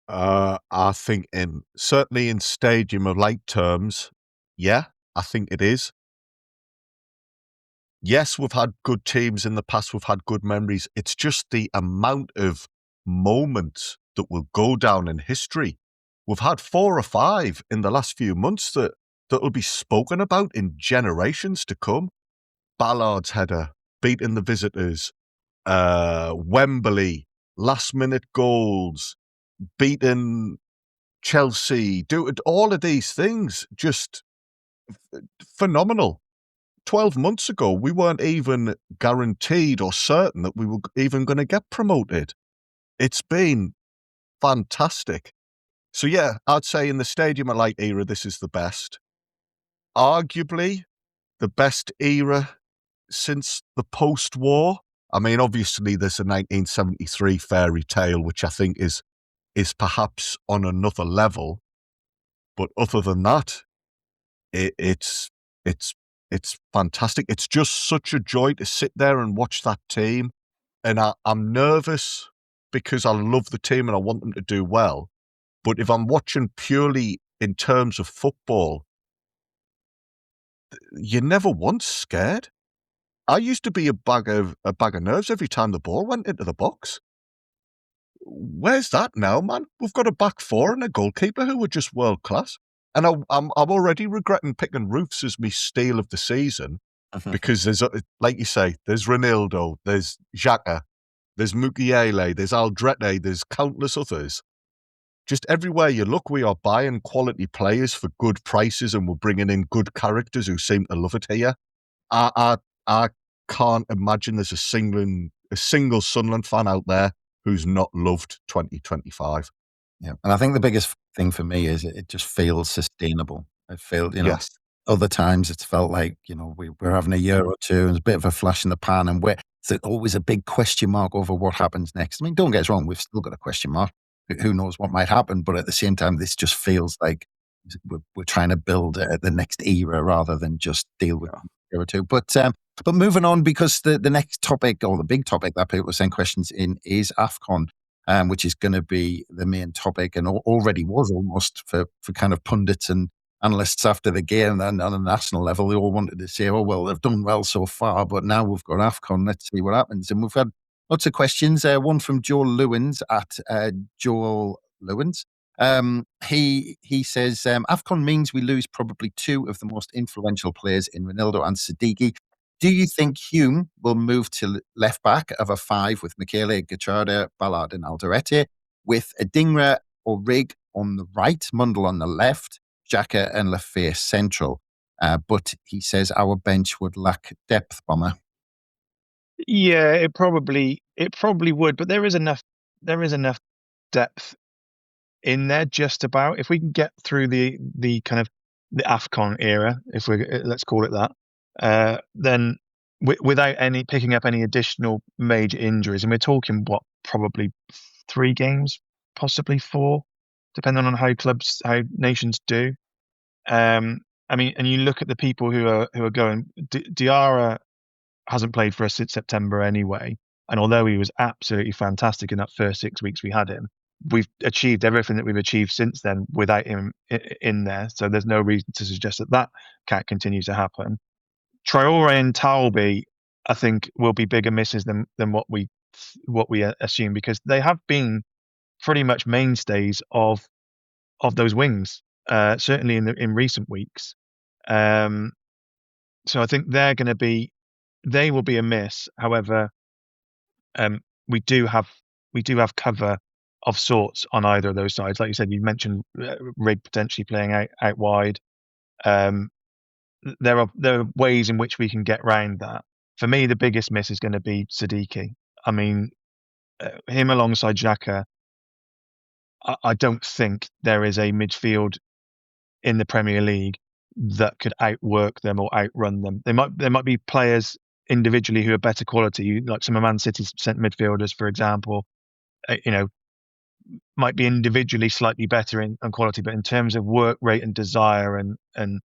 I think certainly in Stadium of Light terms, yeah, I think it is. Yes, we've had good teams in the past. We've had good memories. It's just the amount of moments that will go down in history. We've had 4 or 5 in the last few months that will be spoken about in generations to come. Ballard's header, beating the visitors, Wembley, last-minute goals, beating Chelsea, all of these things, just phenomenal. 12 months ago, we weren't even guaranteed or certain that we were even going to get promoted. It's been fantastic. So yeah, I'd say in the Stadium of Light era, this is the best. Arguably, the best era since the post-war. I mean, obviously, there's a 1973 fairy tale, which I think is perhaps on another level. But other than that, it's fantastic. It's just such a joy to sit there and watch that team. And I'm nervous because I love the team and I want them to do well. But if I'm watching purely in terms of football, you're never once scared. I used to be a bag of nerves every time the ball went into the box. Where's that now, man? We've got a back four and a goalkeeper who are just world class. And I'm already regretting picking Roofs as my steal of the season because there's, like you say, there's Ronaldo, there's Xhaka, there's Mukiele, there's Aldrete, there's countless others. Just everywhere you look, we are buying quality players for good prices and we're bringing in good characters who seem to love it here. I can't imagine there's a single Sunderland fan out there who's not loved 2025. Yeah, and I think the biggest thing for me is it just feels sustainable. It feels, Yes. other times it's felt like, we're having a year or two and it's a bit of a flash in the pan and there's always a big question mark over what happens next. I mean, don't get us wrong, we've still got a question mark. Who knows what might happen? But at the same time, this just feels like we're trying to build the next era rather than just deal with a year or two. But moving on, because the next topic, or the big topic that people are sending questions in, is AFCON, which is going to be the main topic and already was almost for kind of pundits and analysts after the game. And on a national level, they all wanted to say, oh, well, they've done well so far, but now we've got AFCON. Let's see what happens. And we've had lots of questions. One from Joel Lewins at Joel Lewins. He says, AFCON means we lose probably two of the most influential players in Ronaldo and Siddiqui. Do you think Hume will move to left back of a five with Michele, Gacharda, Ballard and Alderete, with Adingra or Rig on the right, Mundell on the left, Xhaka and Lafay central? But he says our bench would lack depth, Bomber. Yeah, it probably would, but there is enough depth in there just about. If we can get through the kind of the AFCON era, if we let's call it that, then without picking up any additional major injuries, and we're talking probably 3 games, possibly 4, depending on how nations do. I mean, and you look at the people who are going. Diarra hasn't played for us since September anyway, and although he was absolutely fantastic in that first 6 weeks we had him, we've achieved everything that we've achieved since then without him in there. So there's no reason to suggest that can't continue to happen. Traore and Talby, I think, will be bigger misses than what we assume, because they have been pretty much mainstays of those wings, certainly in recent weeks. So I think they will be a miss. However, we do have cover of sorts on either of those sides. Like you said, you mentioned Rig potentially playing out wide. There are ways in which we can get round that. For me, the biggest miss is going to be Siddiqui. I mean, him alongside Xhaka, I don't think there is a midfield in the Premier League that could outwork them or outrun them. There might be players individually who are better quality, like some of Man City's centre midfielders, for example, might be individually slightly better in quality, but in terms of work rate and desire and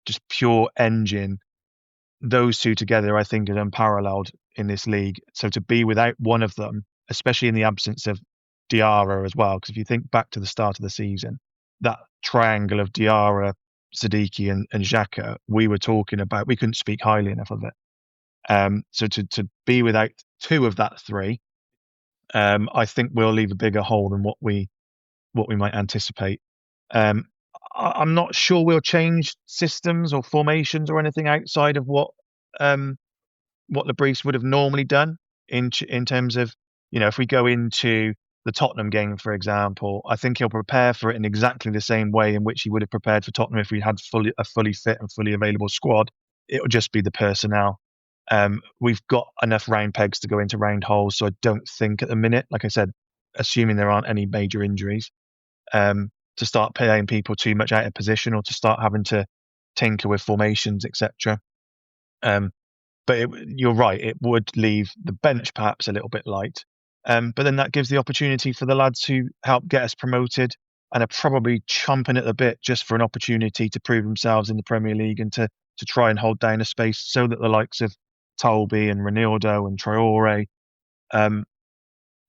just pure engine, those two together, I think, are unparalleled in this league. So to be without one of them, especially in the absence of Diarra as well, because if you think back to the start of the season, that triangle of Diarra, Siddiqui and Xhaka, we were talking about, we couldn't speak highly enough of it. So to be without two of that three, I think we'll leave a bigger hole than what we might anticipate. I'm not sure we'll change systems or formations or anything outside of what the briefs would have normally done in terms of, if we go into the Tottenham game, for example, I think he'll prepare for it in exactly the same way in which he would have prepared for Tottenham if we had a fully fit and fully available squad. it'll just be the personnel. We've got enough round pegs to go into round holes, so I don't think at the minute, like I said, assuming there aren't any major injuries, to start playing people too much out of position or to start having to tinker with formations, etc. But you're right, it would leave the bench perhaps a little bit light. But then that gives the opportunity for the lads who help get us promoted and are probably chomping at the bit just for an opportunity to prove themselves in the Premier League and to try and hold down a space so that the likes of Tolby and Ronaldo and Traore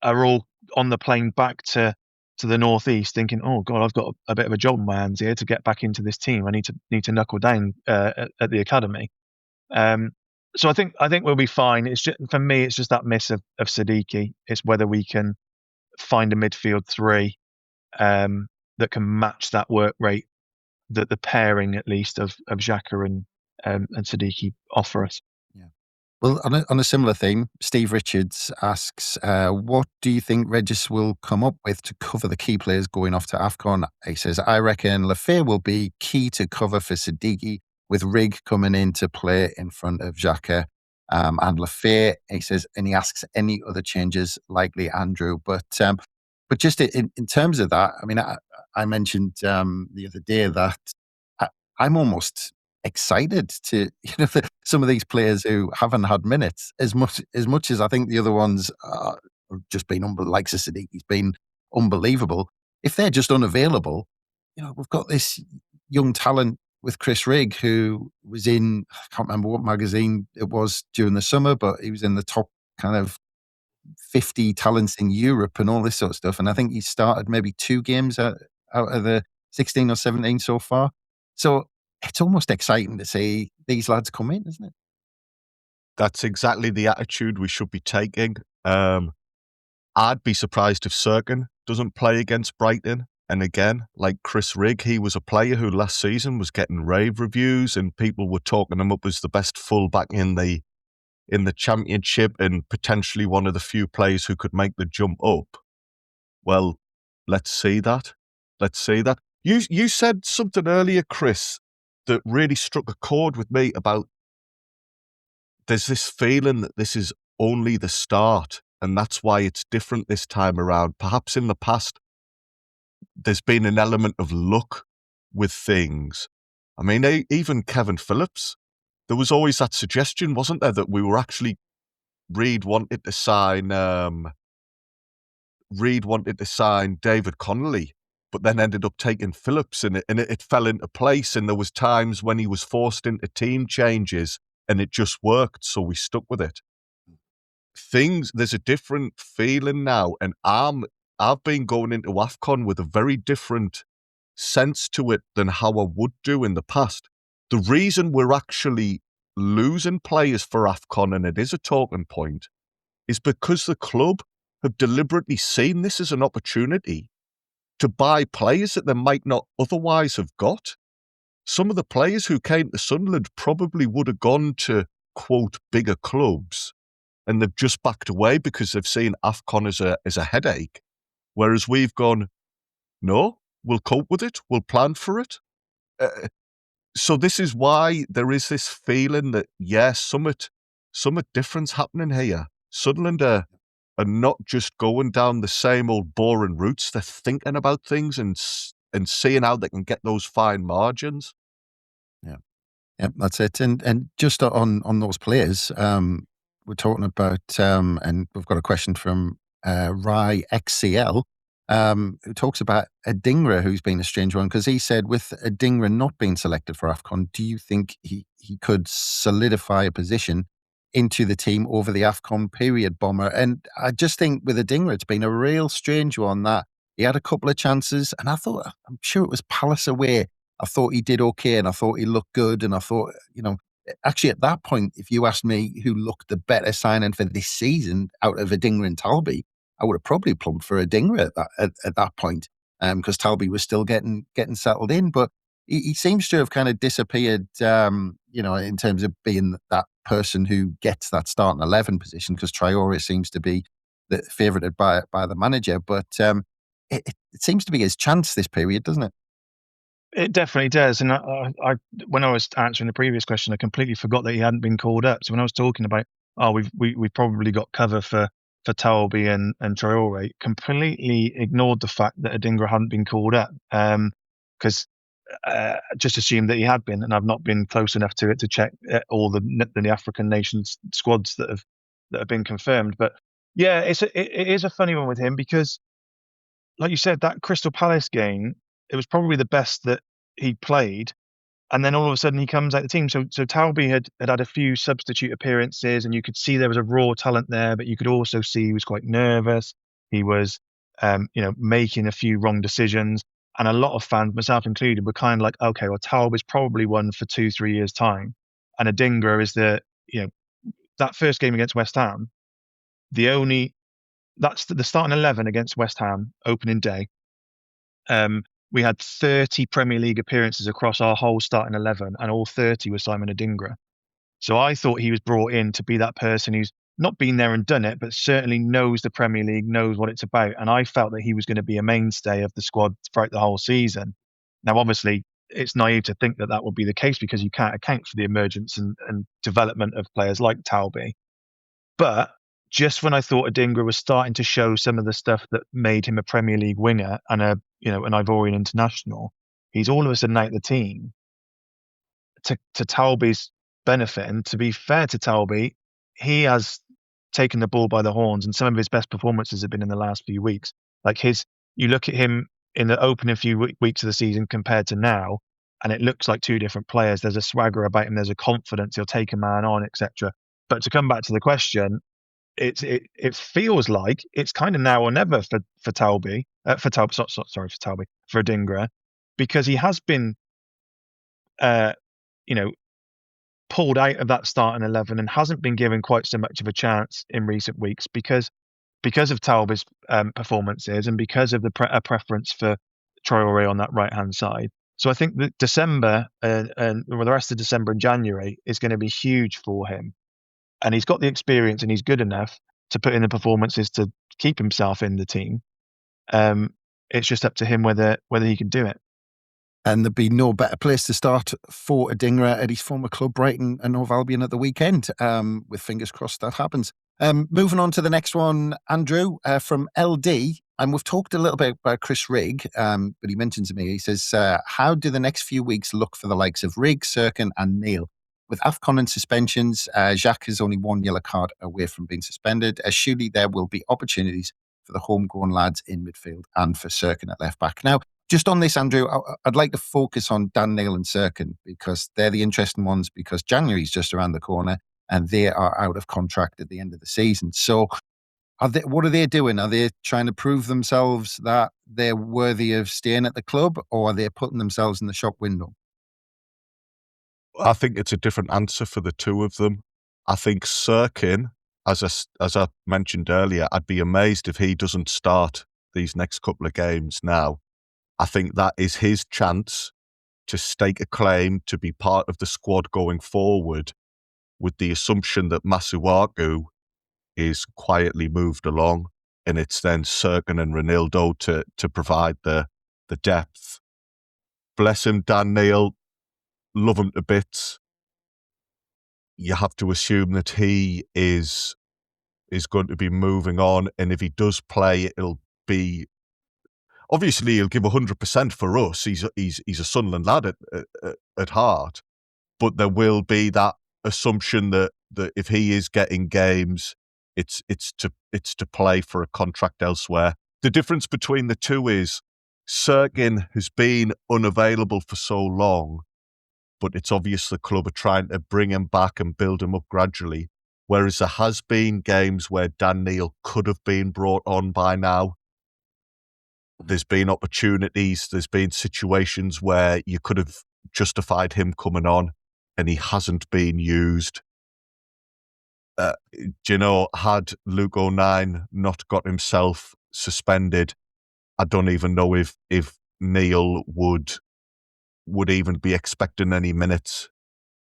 are all on the plane back to the northeast, thinking, "Oh God, I've got a bit of a job on my hands here to get back into this team. I need to knuckle down at the academy." So I think we'll be fine. It's just, for me, it's just that miss of Siddiqui. It's whether we can find a midfield three that can match that work rate that the pairing, at least, of Xhaka and Siddiqui offer us. Well, on a similar theme, Steve Richards asks, what do you think Regis will come up with to cover the key players going off to AFCON? He says, I reckon Lafay will be key to cover for Siddiqui, with Rig coming in to play in front of Xhaka and Lafay. He says, and he asks any other changes likely, Andrew. But just in terms of that, I mean, I mentioned the other day that I'm almost excited to, some of these players who haven't had minutes as much as I think the other ones have just been like Siddiqui's been unbelievable. If they're just unavailable, we've got this young talent with Chris Rigg, who was in, I can't remember what magazine it was during the summer, but he was in the top kind of 50 talents in Europe and all this sort of stuff. And I think he started maybe 2 games out of the 16 or 17 so far. So it's almost exciting to see these lads come in, isn't it? That's exactly the attitude we should be taking. I'd be surprised if Serkin doesn't play against Brighton. And again, like Chris Rigg, he was a player who last season was getting rave reviews and people were talking him up as the best fullback in the Championship and potentially one of the few players who could make the jump up. Well, let's see that. Let's see that. You said something earlier, Chris, that really struck a chord with me about there's this feeling that this is only the start and that's why it's different this time around. Perhaps in the past, there's been an element of luck with things. I mean, even Kevin Phillips, there was always that suggestion, wasn't there, that we were actually Reid wanted to sign David Connolly, but then ended up taking Phillips, and it fell into place. And there was times when he was forced into team changes, and it just worked, so we stuck with it. There's a different feeling now, and I've been going into AFCON with a very different sense to it than how I would do in the past. The reason we're actually losing players for AFCON, and it is a talking point, is because the club have deliberately seen this as an opportunity to buy players that they might not otherwise have got. Some of the players who came to Sunderland probably would have gone to, quote, bigger clubs, and they've just backed away because they've seen AFCON as a headache. Whereas we've gone, no, we'll cope with it, we'll plan for it. So this is why there is this feeling that, yes, some difference happening here. Sunderland are not just going down the same old boring routes. They're thinking about things and seeing how they can get those fine margins. Yeah, that's it. And just on those players, we're talking about, and we've got a question from Rai XCL, who talks about Adingra, who's been a strange one, because he said with Adingra not being selected for AFCON, do you think he could solidify a position into the team over the AFCON period, Bomber? And I just think with Adingra, it's been a real strange one that he had a couple of chances, and I'm sure it was Palace away. I thought he did okay, and I thought he looked good, and I thought, actually at that point, if you asked me who looked the better signing for this season out of Adingra and Talby, I would have probably plumped for Adingra at that point, because Talby was still getting settled in. But he seems to have kind of disappeared, in terms of being that person who gets that starting 11 position, because Traore seems to be favoured by the manager. But it seems to be his chance this period, doesn't it? It definitely does. And I when I was answering the previous question, I completely forgot that he hadn't been called up. So when I was talking about, we've probably got cover for Talby and Traore, completely ignored the fact that Adingra hadn't been called up. Because just assumed that he had been, and I've not been close enough to it to check all the African nations squads that have been confirmed. But yeah, it is a funny one with him because, like you said, that Crystal Palace game, it was probably the best that he played, and then all of a sudden he comes out the team. So Talby had a few substitute appearances, and you could see there was a raw talent there, but you could also see he was quite nervous. He was, making a few wrong decisions, and a lot of fans, myself included, were kind of like, okay, well, Talby's probably one for 2-3 years time, and Adingra is that first game against West Ham, that's the starting 11 against West Ham opening day. We had 30 Premier League appearances across our whole starting 11, and all 30 was Simon Adingra. So I thought he was brought in to be that person who's not been there and done it, but certainly knows the Premier League, knows what it's about. And I felt that he was going to be a mainstay of the squad throughout the whole season. Now, obviously, it's naive to think that would be the case because you can't account for the emergence and development of players like Talby. But just when I thought Adingra was starting to show some of the stuff that made him a Premier League winger and an Ivorian international, he's all of a sudden out the team to Talby's benefit. And to be fair to Talby, he has taken the bull by the horns, and some of his best performances have been in the last few weeks. Like you look at him in the opening few weeks of the season compared to now, and it looks like two different players. There's a swagger about him. There's a confidence. He'll take a man on, etc. But to come back to the question, it feels like it's kind of now or never for Talby, for Adingra, because he has been, pulled out of that starting 11 and hasn't been given quite so much of a chance in recent weeks because of Talby's performances and because of the preference for Traore on that right hand side. So I think that December and the rest of December and January is going to be huge for him. And he's got the experience and he's good enough to put in the performances to keep himself in the team. It's just up to him whether he can do it. And there'd be no better place to start for Adingra at his former club, Brighton and Hove Albion, at the weekend, with fingers crossed that happens. Moving on to the next one, Andrew, from LD. And we've talked a little bit about Chris Rigg, but he mentions to me, he says, how do the next few weeks look for the likes of Rigg, Sirkin and Neil? With AFCON and suspensions, Jacques is only one yellow card away from being suspended. Surely there will be opportunities for the homegrown lads in midfield and for Sirkin at left back. Now, just on this, Andrew, I'd like to focus on Dan Neil and Sirkin because they're the interesting ones because January's just around the corner and they are out of contract at the end of the season. So what are they doing? Are they trying to prove themselves that they're worthy of staying at the club, or are they putting themselves in the shop window? I think it's a different answer for the two of them. I think Sirkin, as I mentioned earlier, I'd be amazed if he doesn't start these next couple of games now. I think that is his chance to stake a claim to be part of the squad going forward, with the assumption that Masuaku is quietly moved along, and it's then Sirkin and Ronaldo to provide the depth. Bless him, Dan Neil, love him to bits. You have to assume that he is going to be moving on, and if he does play, it'll be... Obviously, he'll give 100% for us. He's a Sunderland lad at heart, but there will be that assumption that if he is getting games, it's to play for a contract elsewhere. The difference between the two is Sirkin has been unavailable for so long, but it's obvious the club are trying to bring him back and build him up gradually. Whereas there has been games where Dan Neil could have been brought on by now. There's been opportunities, there's been situations where you could have justified him coming on and he hasn't been used. Had Luke O'Nien not got himself suspended, I don't even know if Neil would even be expecting any minutes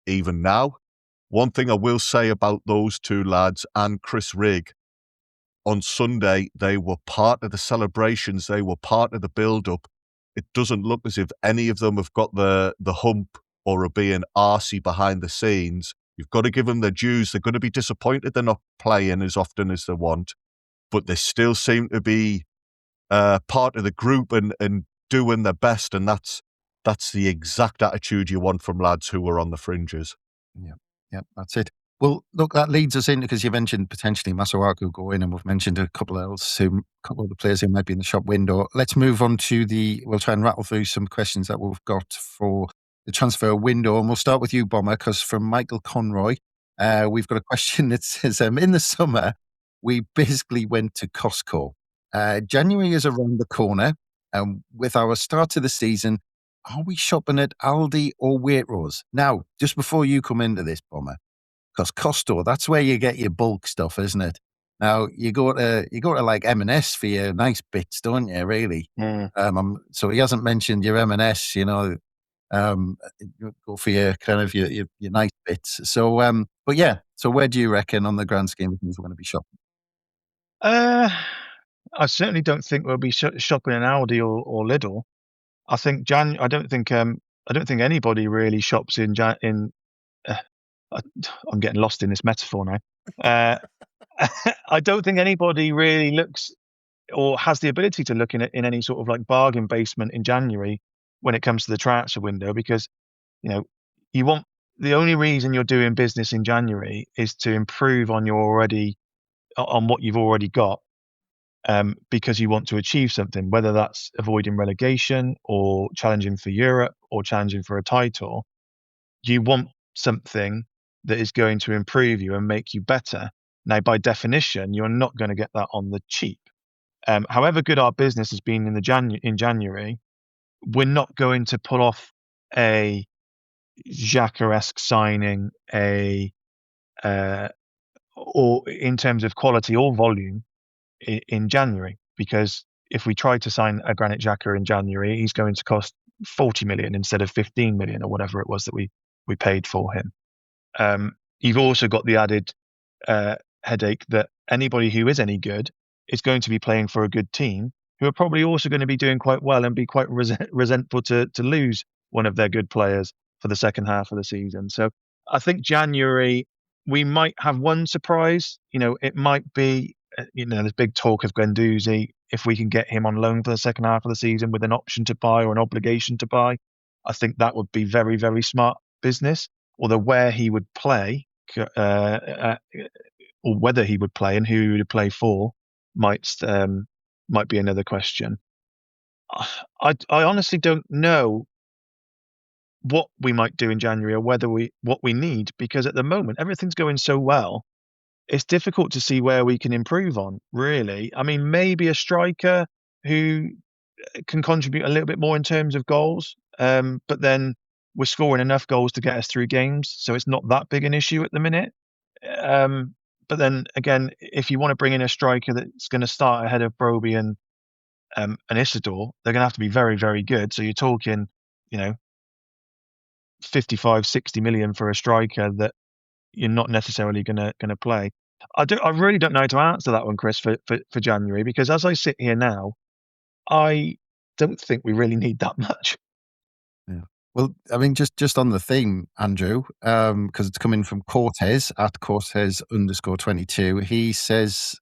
even now. One thing I will say about those two lads and Chris Rigg, on Sunday, they were part of the celebrations, they were part of the build-up, it doesn't look as if any of them have got the hump or are being arsey behind the scenes. You've got to give them their dues. They're going to be disappointed they're not playing as often as they want, but they still seem to be part of the group and doing their best, and that's the exact attitude you want from lads who are on the fringes. Yeah, that's it. Well, look, that leads us in, because you mentioned potentially Masuaku going, and we've mentioned a couple of the players who might be in the shop window. Let's move on to we'll try and rattle through some questions that we've got for the transfer window, and we'll start with you, Bomber, because from Michael Conroy, we've got a question that says, in the summer, we basically went to Costco. January is around the corner, and with our start to the season, are we shopping at Aldi or Waitrose? Now, just before you come into this, Bomber, because Costco, that's where you get your bulk stuff, isn't it? Now, you go to like M&S for your nice bits, don't you, really? So he hasn't mentioned your M&S, you go for your kind of your nice bits. So, but yeah, so where do you reckon on the grand scheme of things we're going to be shopping? I certainly don't think we'll be shopping in Aldi or Lidl. I think I don't think anybody really shops in I'm getting lost in this metaphor now. I don't think anybody really looks or has the ability to look in any sort of like bargain basement in January when it comes to the transfer window, because you want, the only reason you're doing business in January is to improve on what you've already got, because you want to achieve something, whether that's avoiding relegation or challenging for Europe or challenging for a title. You want something that is going to improve you and make you better. Now, by definition, you're not going to get that on the cheap. However good our business has been in January, we're not going to pull off a Xhaka-esque signing, or in terms of quality or volume in January, because if we try to sign a Granit Xhaka in January, he's going to cost 40 million instead of 15 million or whatever it was that we paid for him. You've also got the added headache that anybody who is any good is going to be playing for a good team, who are probably also going to be doing quite well and be quite resentful to lose one of their good players for the second half of the season. So I think January, we might have one surprise. It might be, there's big talk of Guendouzi. If we can get him on loan for the second half of the season with an option to buy or an obligation to buy, I think that would be very, very smart business. Although where he would play, or whether he would play and who he would play for, might be another question. I honestly don't know what we might do in January, or what we need, because at the moment everything's going so well. It's difficult to see where we can improve on, really. I mean, maybe a striker who can contribute a little bit more in terms of goals, but then we're scoring enough goals to get us through games, so it's not that big an issue at the minute. But then again, if you want to bring in a striker that's going to start ahead of Broby and Isidore, they're going to have to be very, very good. So you're talking, 55, 60 million for a striker that you're not necessarily going to play. I really don't know how to answer that one, Chris, for January, because as I sit here now, I don't think we really need that much. Yeah. Well, I mean, just on the theme, Andrew, because it's coming from Cortez at Cortez_22. He says,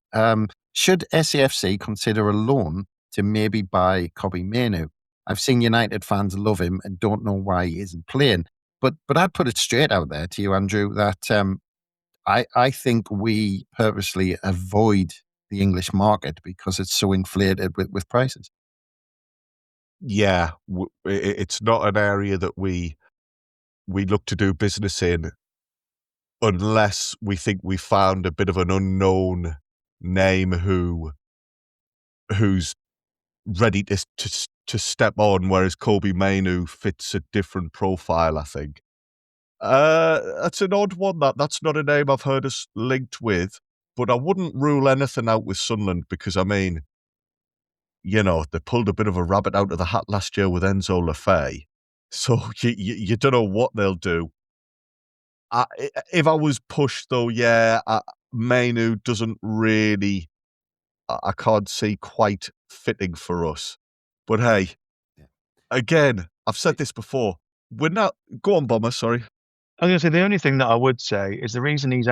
should SAFC consider a loan to maybe buy Kobbie Mainoo? I've seen United fans love him and don't know why he isn't playing. But I'd put it straight out there to you, Andrew, that I think we purposely avoid the English market because it's so inflated with prices. Yeah, it's not an area that we look to do business in unless we think we found a bit of an unknown name who's ready to step on, whereas Kobbie Mainoo fits a different profile, I think. That's an odd one. That's not a name I've heard us linked with, but I wouldn't rule anything out with Sunderland, because, I mean, they pulled a bit of a rabbit out of the hat last year with Enzo Lefebvre, so you don't know what they'll do. If I was pushed, though, Mainoo doesn't really, I can't see quite fitting for us. But hey, again, I've said this before. We're not. Go on, Bomber. Sorry. I was going to say the only thing that I would say is the reason he's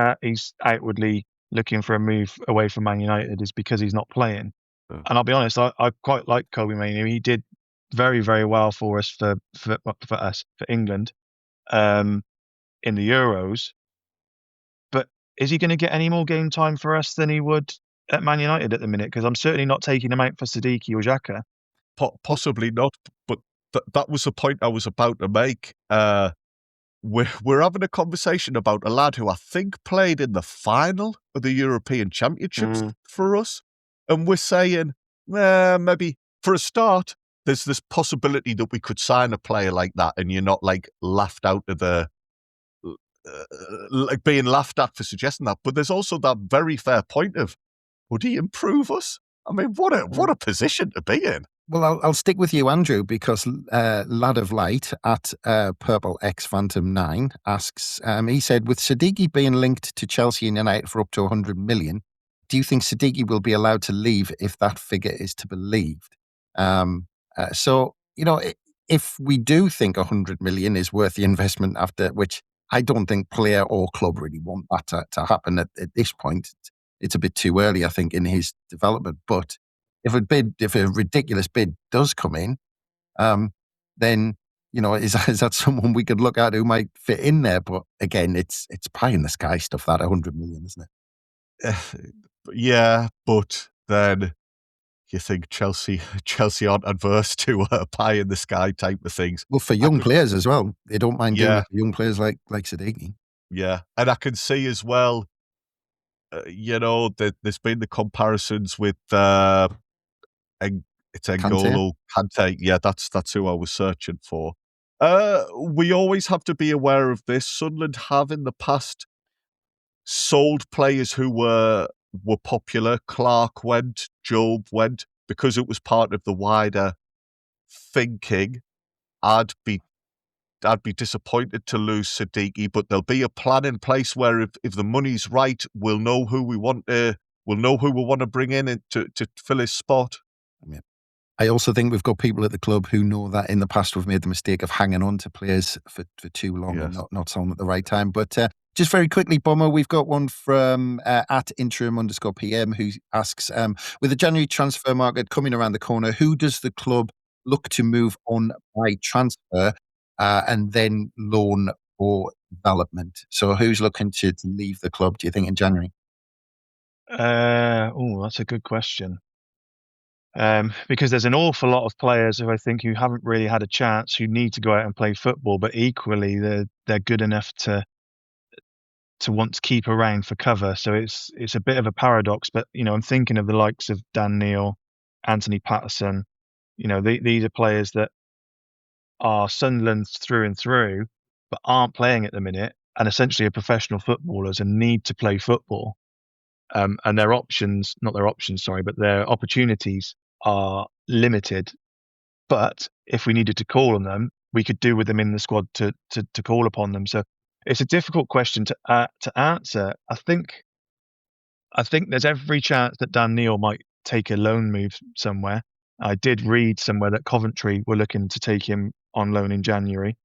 outwardly looking for a move away from Man United is because he's not playing. And I'll be honest, I quite like Kobe Mainoo. He did very, very well for us for England in the Euros. But is he going to get any more game time for us than he would at Man United at the minute? Because I'm certainly not taking him out for Siddiqui or Xhaka. Possibly not, but that was the point I was about to make. We're having a conversation about a lad who I think played in the final of the European Championships for us, and we're saying, maybe for a start, there's this possibility that we could sign a player like that, and you're not like laughed out of the like being laughed at for suggesting that. But there's also that very fair point of, would he improve us? I mean, what a position to be in. Well, I'll stick with you, Andrew, because Lad of Light at Purple X Phantom 9 asks, he said, with Siddiqui being linked to Chelsea and United for up to 100 million, do you think Siddiqui will be allowed to leave if that figure is to be believed? So, if we do think 100 million is worth the investment after, which I don't think player or club really want that to happen at this point. It's a bit too early, I think, in his development. But if a ridiculous bid does come in, then is that someone we could look at who might fit in there? But again, it's pie in the sky stuff. That 100 million, isn't it? Yeah, but then you think Chelsea aren't adverse to pie in the sky type of things. Well, for young players as well, they don't mind doing it for young players like Siddiqui. Yeah, and I can see as well. There's been the comparisons with it's N'Golo Kante. Yeah, that's who I was searching for. We always have to be aware of this. Sunderland have in the past sold players who were popular. Clark went, Job went, because it was part of the wider thinking. I'd be disappointed to lose Siddiqui, but there'll be a plan in place where if the money's right, we'll know who we want to bring in to fill his spot. Yeah. I also think we've got people at the club who know that in the past we've made the mistake of hanging on to players for too long and not selling at the right time. But just very quickly, Bomber, we've got one from at interim_PM who asks, with the January transfer market coming around the corner, who does the club look to move on by transfer and then loan or development? So who's looking to leave the club, do you think, in January? That's a good question. Because there's an awful lot of players who I think who haven't really had a chance, who need to go out and play football, but equally they're good enough to want to keep around for cover. So it's a bit of a paradox, but I'm thinking of the likes of Dan Neil, Anthony Patterson. These are players that are Sunderland through and through, but aren't playing at the minute, and essentially are professional footballers and need to play football. And their opportunities are limited. But if we needed to call on them, we could do with them in the squad to call upon them. So it's a difficult question to answer. I think there's every chance that Dan Neil might take a loan move somewhere. I did read somewhere that Coventry were looking to take him on loan in January.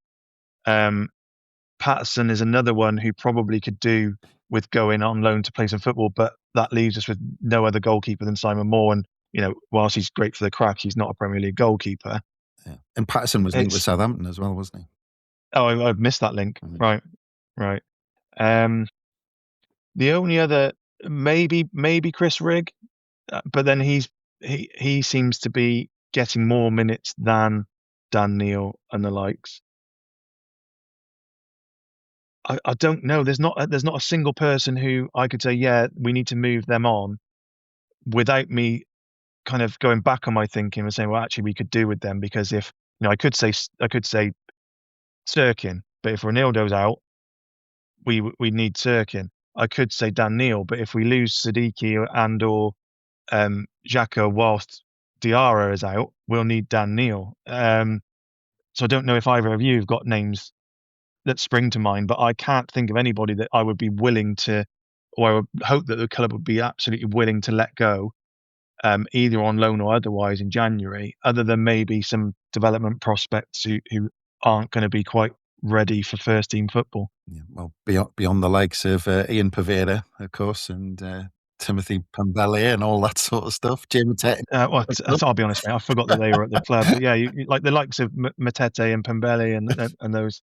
Patterson is another one who probably could do with going on loan to play some football, but that leaves us with no other goalkeeper than Simon Moore. And, whilst he's great for the crack, he's not a Premier League goalkeeper. Yeah. And Patterson was linked with Southampton as well, wasn't he? Oh, I've missed that link. Right. The only other, maybe Chris Rigg, but then he seems to be getting more minutes than Dan Neil and the likes. I don't know. There's not a single person who I could say, yeah, we need to move them on, without me kind of going back on my thinking and saying, well, actually, we could do with them, because if I could say Sirkin, but if Ronaldo's out, we need Sirkin. I could say Dan Neil, but if we lose Siddiqui or Xhaka whilst Diarra is out, we'll need Dan Neil. So I don't know if either of you have got names that spring to mind, but I can't think of anybody that I would be willing to, or I would hope that the club would be absolutely willing to let go either on loan or otherwise in January, other than maybe some development prospects who aren't going to be quite ready for first team football. Yeah, well, beyond the likes of Ian Paveda, of course, and Timothy Pambele and all that sort of stuff. Jim Tett. I'll be honest, mate. I forgot that they were at the club, but yeah, you like the likes of Matete and Pambele and those.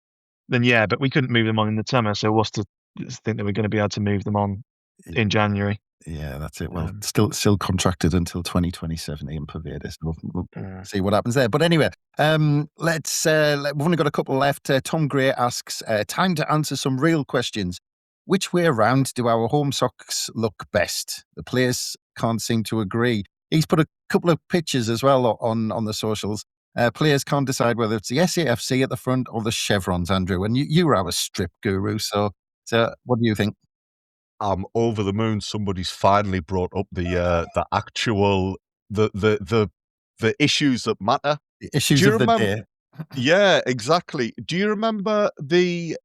Then yeah, but we couldn't move them on in the summer, so what's to think that we're going to be able to move them on in January? Yeah, that's it. Well, still contracted until 2027, Ian Paveda. So we'll see what happens there. But anyway, we've only got a couple left. Tom Gray asks, time to answer some real questions. Which way around do our home socks look best? The players can't seem to agree. He's put a couple of pictures as well on the socials. Players can't decide whether it's the SAFC at the front or the chevrons, Andrew. And you are a strip guru, so what do you think? I'm over the moon. Somebody's finally brought up the actual the issues that matter. The issues of the day. Yeah, exactly. Do you remember the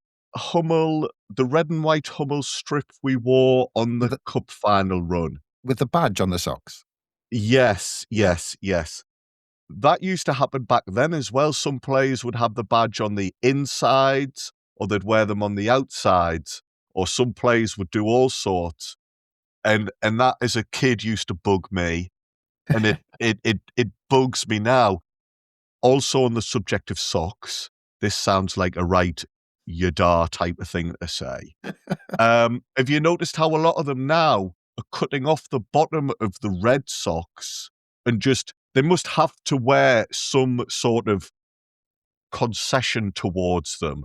red and white Hummel strip we wore on the cup final run? With the badge on the socks? Yes. That used to happen back then as well. Some players would have the badge on the insides, or they'd wear them on the outsides, or some players would do all sorts. And that as a kid used to bug me, and it bugs me now. Also on the subject of socks, this sounds like a right yadar type of thing to say. Have you noticed how a lot of them now are cutting off the bottom of the red socks and they must have to wear some sort of concession towards them,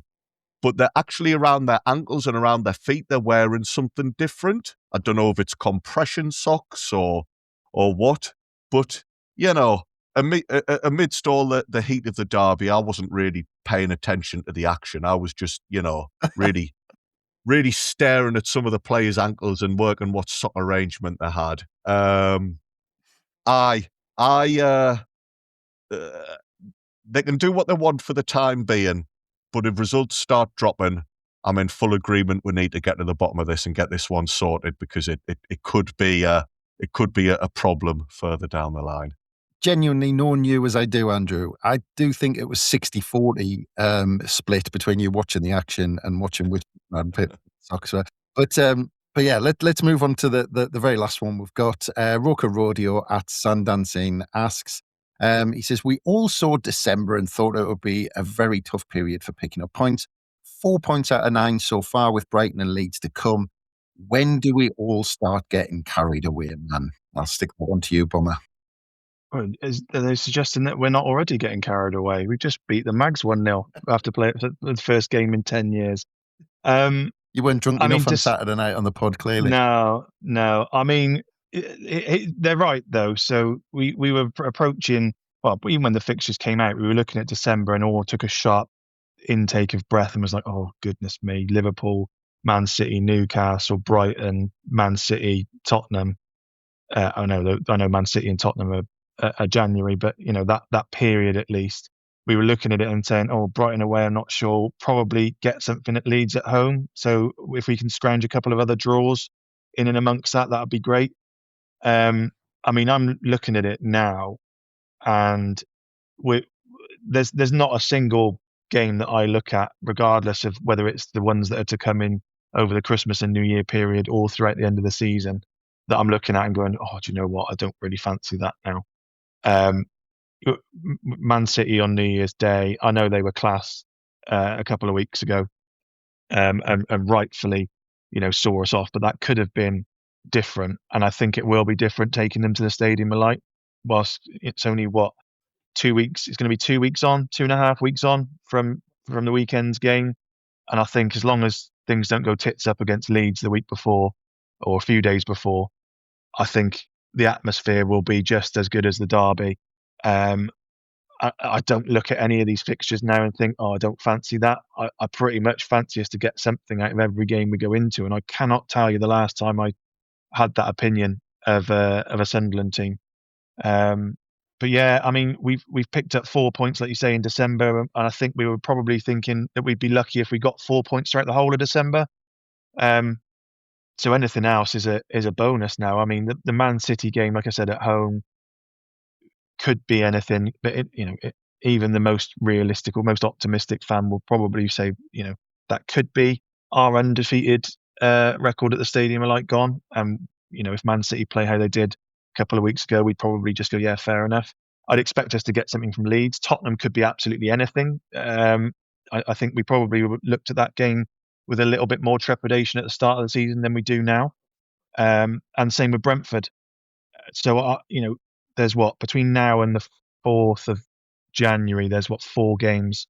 but they're actually around their ankles and around their feet, they're wearing something different. I don't know if it's compression socks or what, but, amidst all the heat of the derby, I wasn't really paying attention to the action. I was just, really, really staring at some of the players' ankles and working what sock arrangement they had. They can do what they want for the time being, but if results start dropping, I'm in full agreement. We need to get to the bottom of this and get this one sorted, because it could be a problem further down the line. Genuinely, knowing you as I do, Andrew, I do think it was 60-40 split between you watching the action and watching which socks were. But yeah, let's move on to the very last one we've got. Roca Rodeo at Sundancing asks, he says, we all saw December and thought it would be a very tough period for picking up points. 4 points out of 9 so far, with Brighton and Leeds to come. When do we all start getting carried away, man? I'll stick that one to you, Bomber. Are they suggesting that we're not already getting carried away? We just beat the Mags 1-0 after playing the first game in 10 years. You weren't drunk enough on Saturday night on the pod, clearly. No. I mean, they're right, though. So we were approaching, well, even when the fixtures came out, we were looking at December and all took a sharp intake of breath and was like, oh, goodness me, Liverpool, Man City, Newcastle, Brighton, Man City, Tottenham. I know Man City and Tottenham are January, but that period at least, we were looking at it and saying, oh, Brighton away, I'm not sure, probably get something at Leeds at home. So if we can scrounge a couple of other draws in and amongst that would be great. I mean, I'm looking at it now, and there's not a single game that I look at, regardless of whether it's the ones that are to come in over the Christmas and New Year period or throughout the end of the season, that I'm looking at and going, oh, do you know what? I don't really fancy that now. Man City on New Year's Day, I know they were class a couple of weeks ago, and rightfully, saw us off, but that could have been different, and I think it will be different taking them to the Stadium of Light. Whilst it's only 2 weeks, it's going to be 2 weeks on, 2.5 weeks on from the weekend's game, and I think as long as things don't go tits up against Leeds the week before or a few days before, I think the atmosphere will be just as good as the derby. I don't look at any of these fixtures now and think, oh, I don't fancy that. I pretty much fancy us to get something out of every game we go into, and I cannot tell you the last time I had that opinion of a Sunderland team. But yeah, I mean, we've picked up 4 points, like you say, in December, and I think we were probably thinking that we'd be lucky if we got 4 points throughout the whole of December. So anything else is a bonus now. I mean, the Man City game, like I said, at home could be anything, but even the most realistic or most optimistic fan will probably say, that could be our undefeated record at the stadium are like gone. And if Man City play how they did a couple of weeks ago, we'd probably just go, yeah, fair enough. I'd expect us to get something from Leeds. Tottenham could be absolutely anything. I think we probably looked at that game with a little bit more trepidation at the start of the season than we do now. And same with Brentford. So, there's between now and the 4th of January, there's 4 games.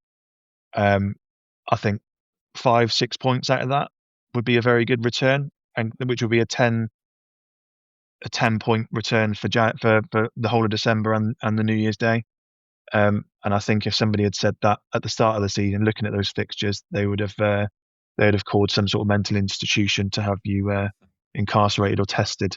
I think 5-6 points out of that would be a very good return, and which would be a 10-point return for the whole of December and the New Year's Day. And I think if somebody had said that at the start of the season, looking at those fixtures, they'd have called some sort of mental institution to have you incarcerated or tested.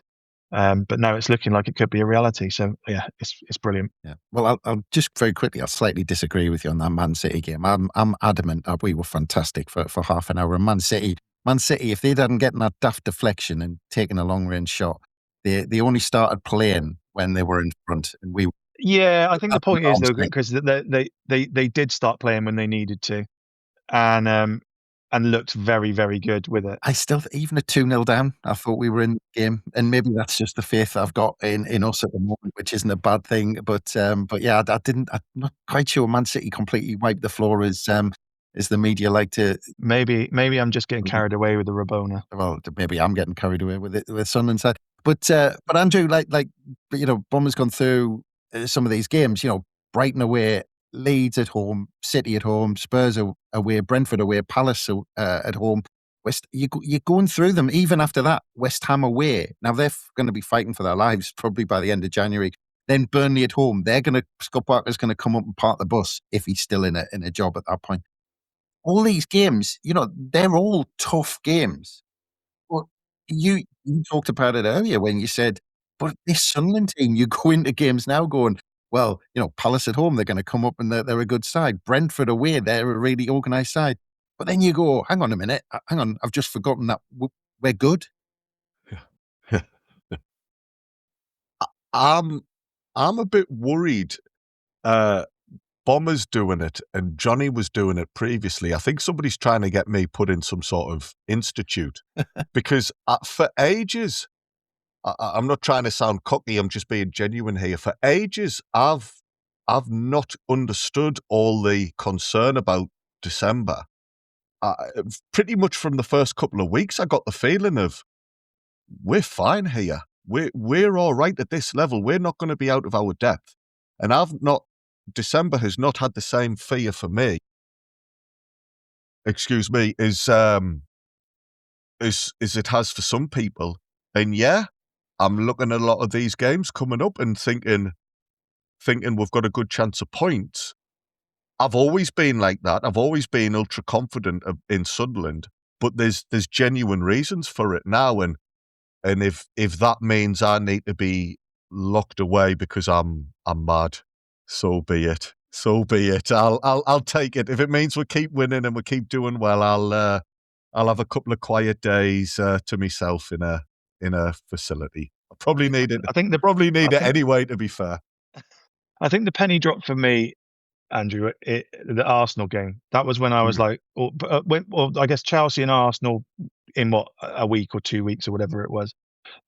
But now it's looking like it could be a reality. So yeah, it's brilliant. Yeah. Well, I'll just very quickly, I'll slightly disagree with you on that Man City game. I'm adamant that we were fantastic for half an hour. And Man City, if they hadn't gotten that daft deflection and taken a long range shot, they only started playing when they were in front, and we. Yeah, I think the point is though, because they did start playing when they needed to, and looked very, very good with it. I still, even at 2-0 down, I thought we were in the game, and maybe that's just the faith that I've got in us at the moment, which isn't a bad thing. But yeah, I'm not quite sure Man City completely wiped the floor as the media like to. Maybe I'm just getting carried away with the Rabona. Well, maybe I'm getting carried away with it with Sunderland side. But Andrew, Bomber's gone through some of these games. Brighton away, Leeds at home, City at home, Spurs away, Brentford away, Palace at home. You're going through them. Even after that, West Ham away. Now they're going to be fighting for their lives probably by the end of January. Then Burnley at home. Scott Parker's going to come up and park the bus if he's still in a job at that point. All these games, they're all tough games. But you talked about it earlier when you said, but this Sunderland team, you go into games now going, well, Palace at home, they're going to come up and they're a good side. Brentford away, they're a really organised side. But then you go, hang on a minute, I've just forgotten that we're good. I'm a bit worried. Bomber's doing it, and Johnny was doing it previously. I think somebody's trying to get me put in some sort of institute because for ages, I'm not trying to sound cocky. I'm just being genuine here. For ages, I've not understood all the concern about December. Pretty much from the first couple of weeks, I got the feeling of we're fine here. We're all right at this level. We're not going to be out of our depth, and December has not had the same fear for me. Excuse me, as it has for some people. And yeah, I'm looking at a lot of these games coming up and thinking we've got a good chance of points. I've always been like that. I've always been ultra confident in Sunderland, but there's genuine reasons for it now. And if that means I need to be locked away because I'm mad, so be it. So be it. I'll take it. If it means we keep winning and we keep doing well, I'll have a couple of quiet days to myself in a facility. I probably need it. I think it anyway. To be fair, I think the penny dropped for me, Andrew, the Arsenal game. That was when I was like, I guess Chelsea and Arsenal in a week or 2 weeks or whatever it was.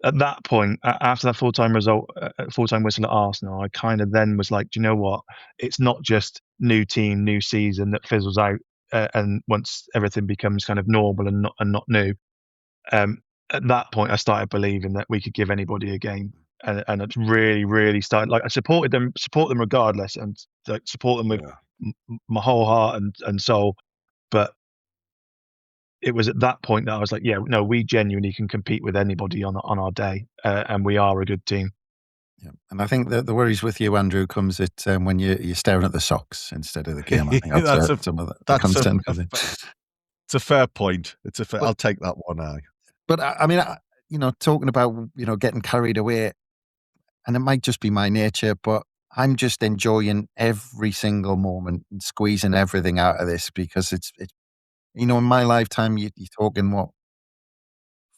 At that point, after that full-time whistle at Arsenal, I kind of then was like, do you know what? It's not just new team, new season that fizzles out, and once everything becomes kind of normal and not new. At that point, I started believing that we could give anybody a game, and it's really, really started. Like I support them regardless, and support them with my whole heart and soul. But it was at that point that I was like, yeah, no, we genuinely can compete with anybody on our day, and we are a good team. Yeah. And I think that the worries with you, Andrew, comes at when you're staring at the socks instead of the game. I think that's some of that comes down to it. It's a fair point. I'll take that one. But I mean, talking about getting carried away, and it might just be my nature, but I'm just enjoying every single moment and squeezing everything out of this because it's in my lifetime, you're talking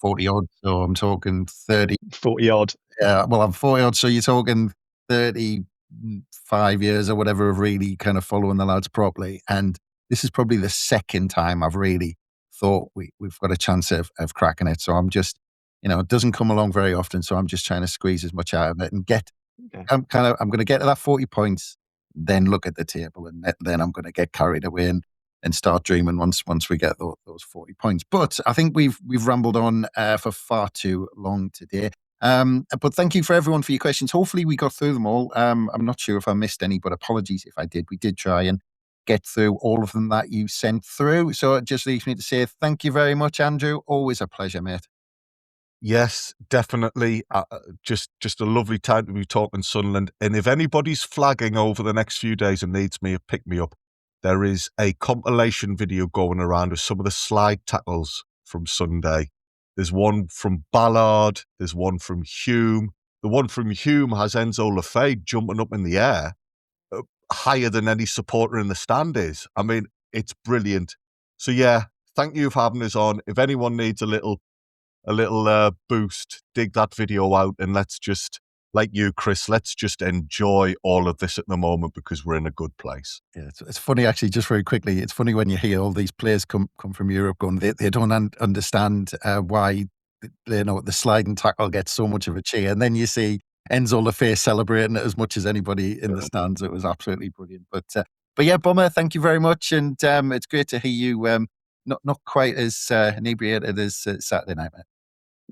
40 odd, so I'm talking 30. 40 odd. Yeah, well, I'm 40 odd, so you're talking 35 years or whatever of really kind of following the lads properly. And this is probably the second time I've really thought we've got a chance of cracking it. So I'm just, it doesn't come along very often. So I'm just trying to squeeze as much out of it and I'm going to get to that 40 points, then look at the table, and then I'm going to get carried away and start dreaming once we get those 40 points. But I think we've rambled on for far too long today. But thank you for everyone for your questions. Hopefully we got through them all. I'm not sure if I missed any, but apologies if I did. We did try and get through all of them that you sent through. So it just leaves me to say thank you very much, Andrew. Always a pleasure, mate. Yes, definitely. Just a lovely time to be talking Sunderland. And if anybody's flagging over the next few days and needs me, pick me up. There is a compilation video going around with some of the slide tackles from Sunday. There's one from Ballard. There's one from Hume. The one from Hume has Enzo Lefebvre jumping up in the air higher than any supporter in the stand is. I mean, it's brilliant. So yeah, thank you for having us on. If anyone needs a little boost, dig that video out, and let's just, like you, Chris, let's just enjoy all of this at the moment because we're in a good place. Yeah, it's funny, actually, just very quickly, it's funny when you hear all these players come from Europe going, they don't understand why the sliding tackle gets so much of a cheer. And then you see Enzo Lefebvre celebrating it as much as anybody in the stands. It was absolutely brilliant. But yeah, Bomber, thank you very much. And it's great to hear you not quite as inebriated as Saturday night, mate.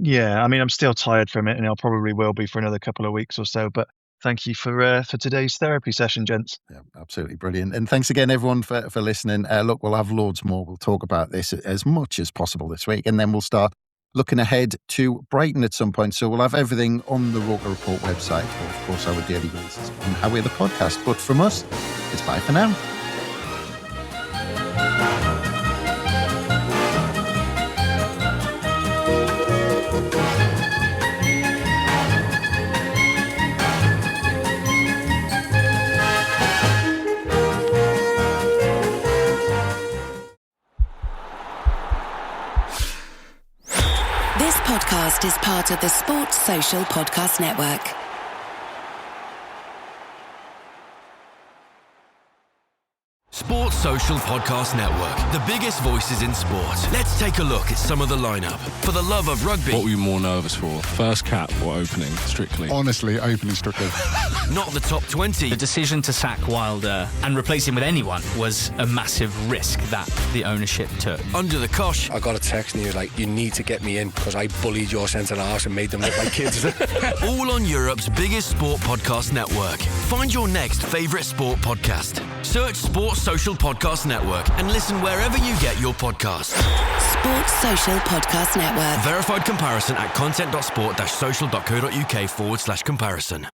Yeah, I mean, I'm still tired from it, and I probably will be for another couple of weeks or so. But thank you for today's therapy session, gents. Yeah, absolutely brilliant. And thanks again, everyone, for listening. Look, we'll have loads more. We'll talk about this as much as possible this week, and then we'll start looking ahead to Brighton at some point. So we'll have everything on the Roker Report website, or of course our daily releases on How We're the Podcast. But from us, it's bye for now. This podcast is part of the Sports Social Podcast Network. Sports Social Podcast Network, the biggest voices in sport. Let's take a look at some of the lineup. For the love of rugby. What were you more nervous for? First cap or opening, Strictly? Honestly, opening Strictly. Not the top 20. The decision to sack Wilder and replace him with anyone was a massive risk that the ownership took. Under the cosh. I got a text and he was like, you need to get me in because I bullied your centre-halves and made them look like kids. All on Europe's biggest sport podcast network. Find your next favourite sport podcast. Search Sports Social Podcast Network and listen wherever you get your podcasts. Sports Social Podcast Network. Verified comparison at content.sport-social.co.uk/comparison.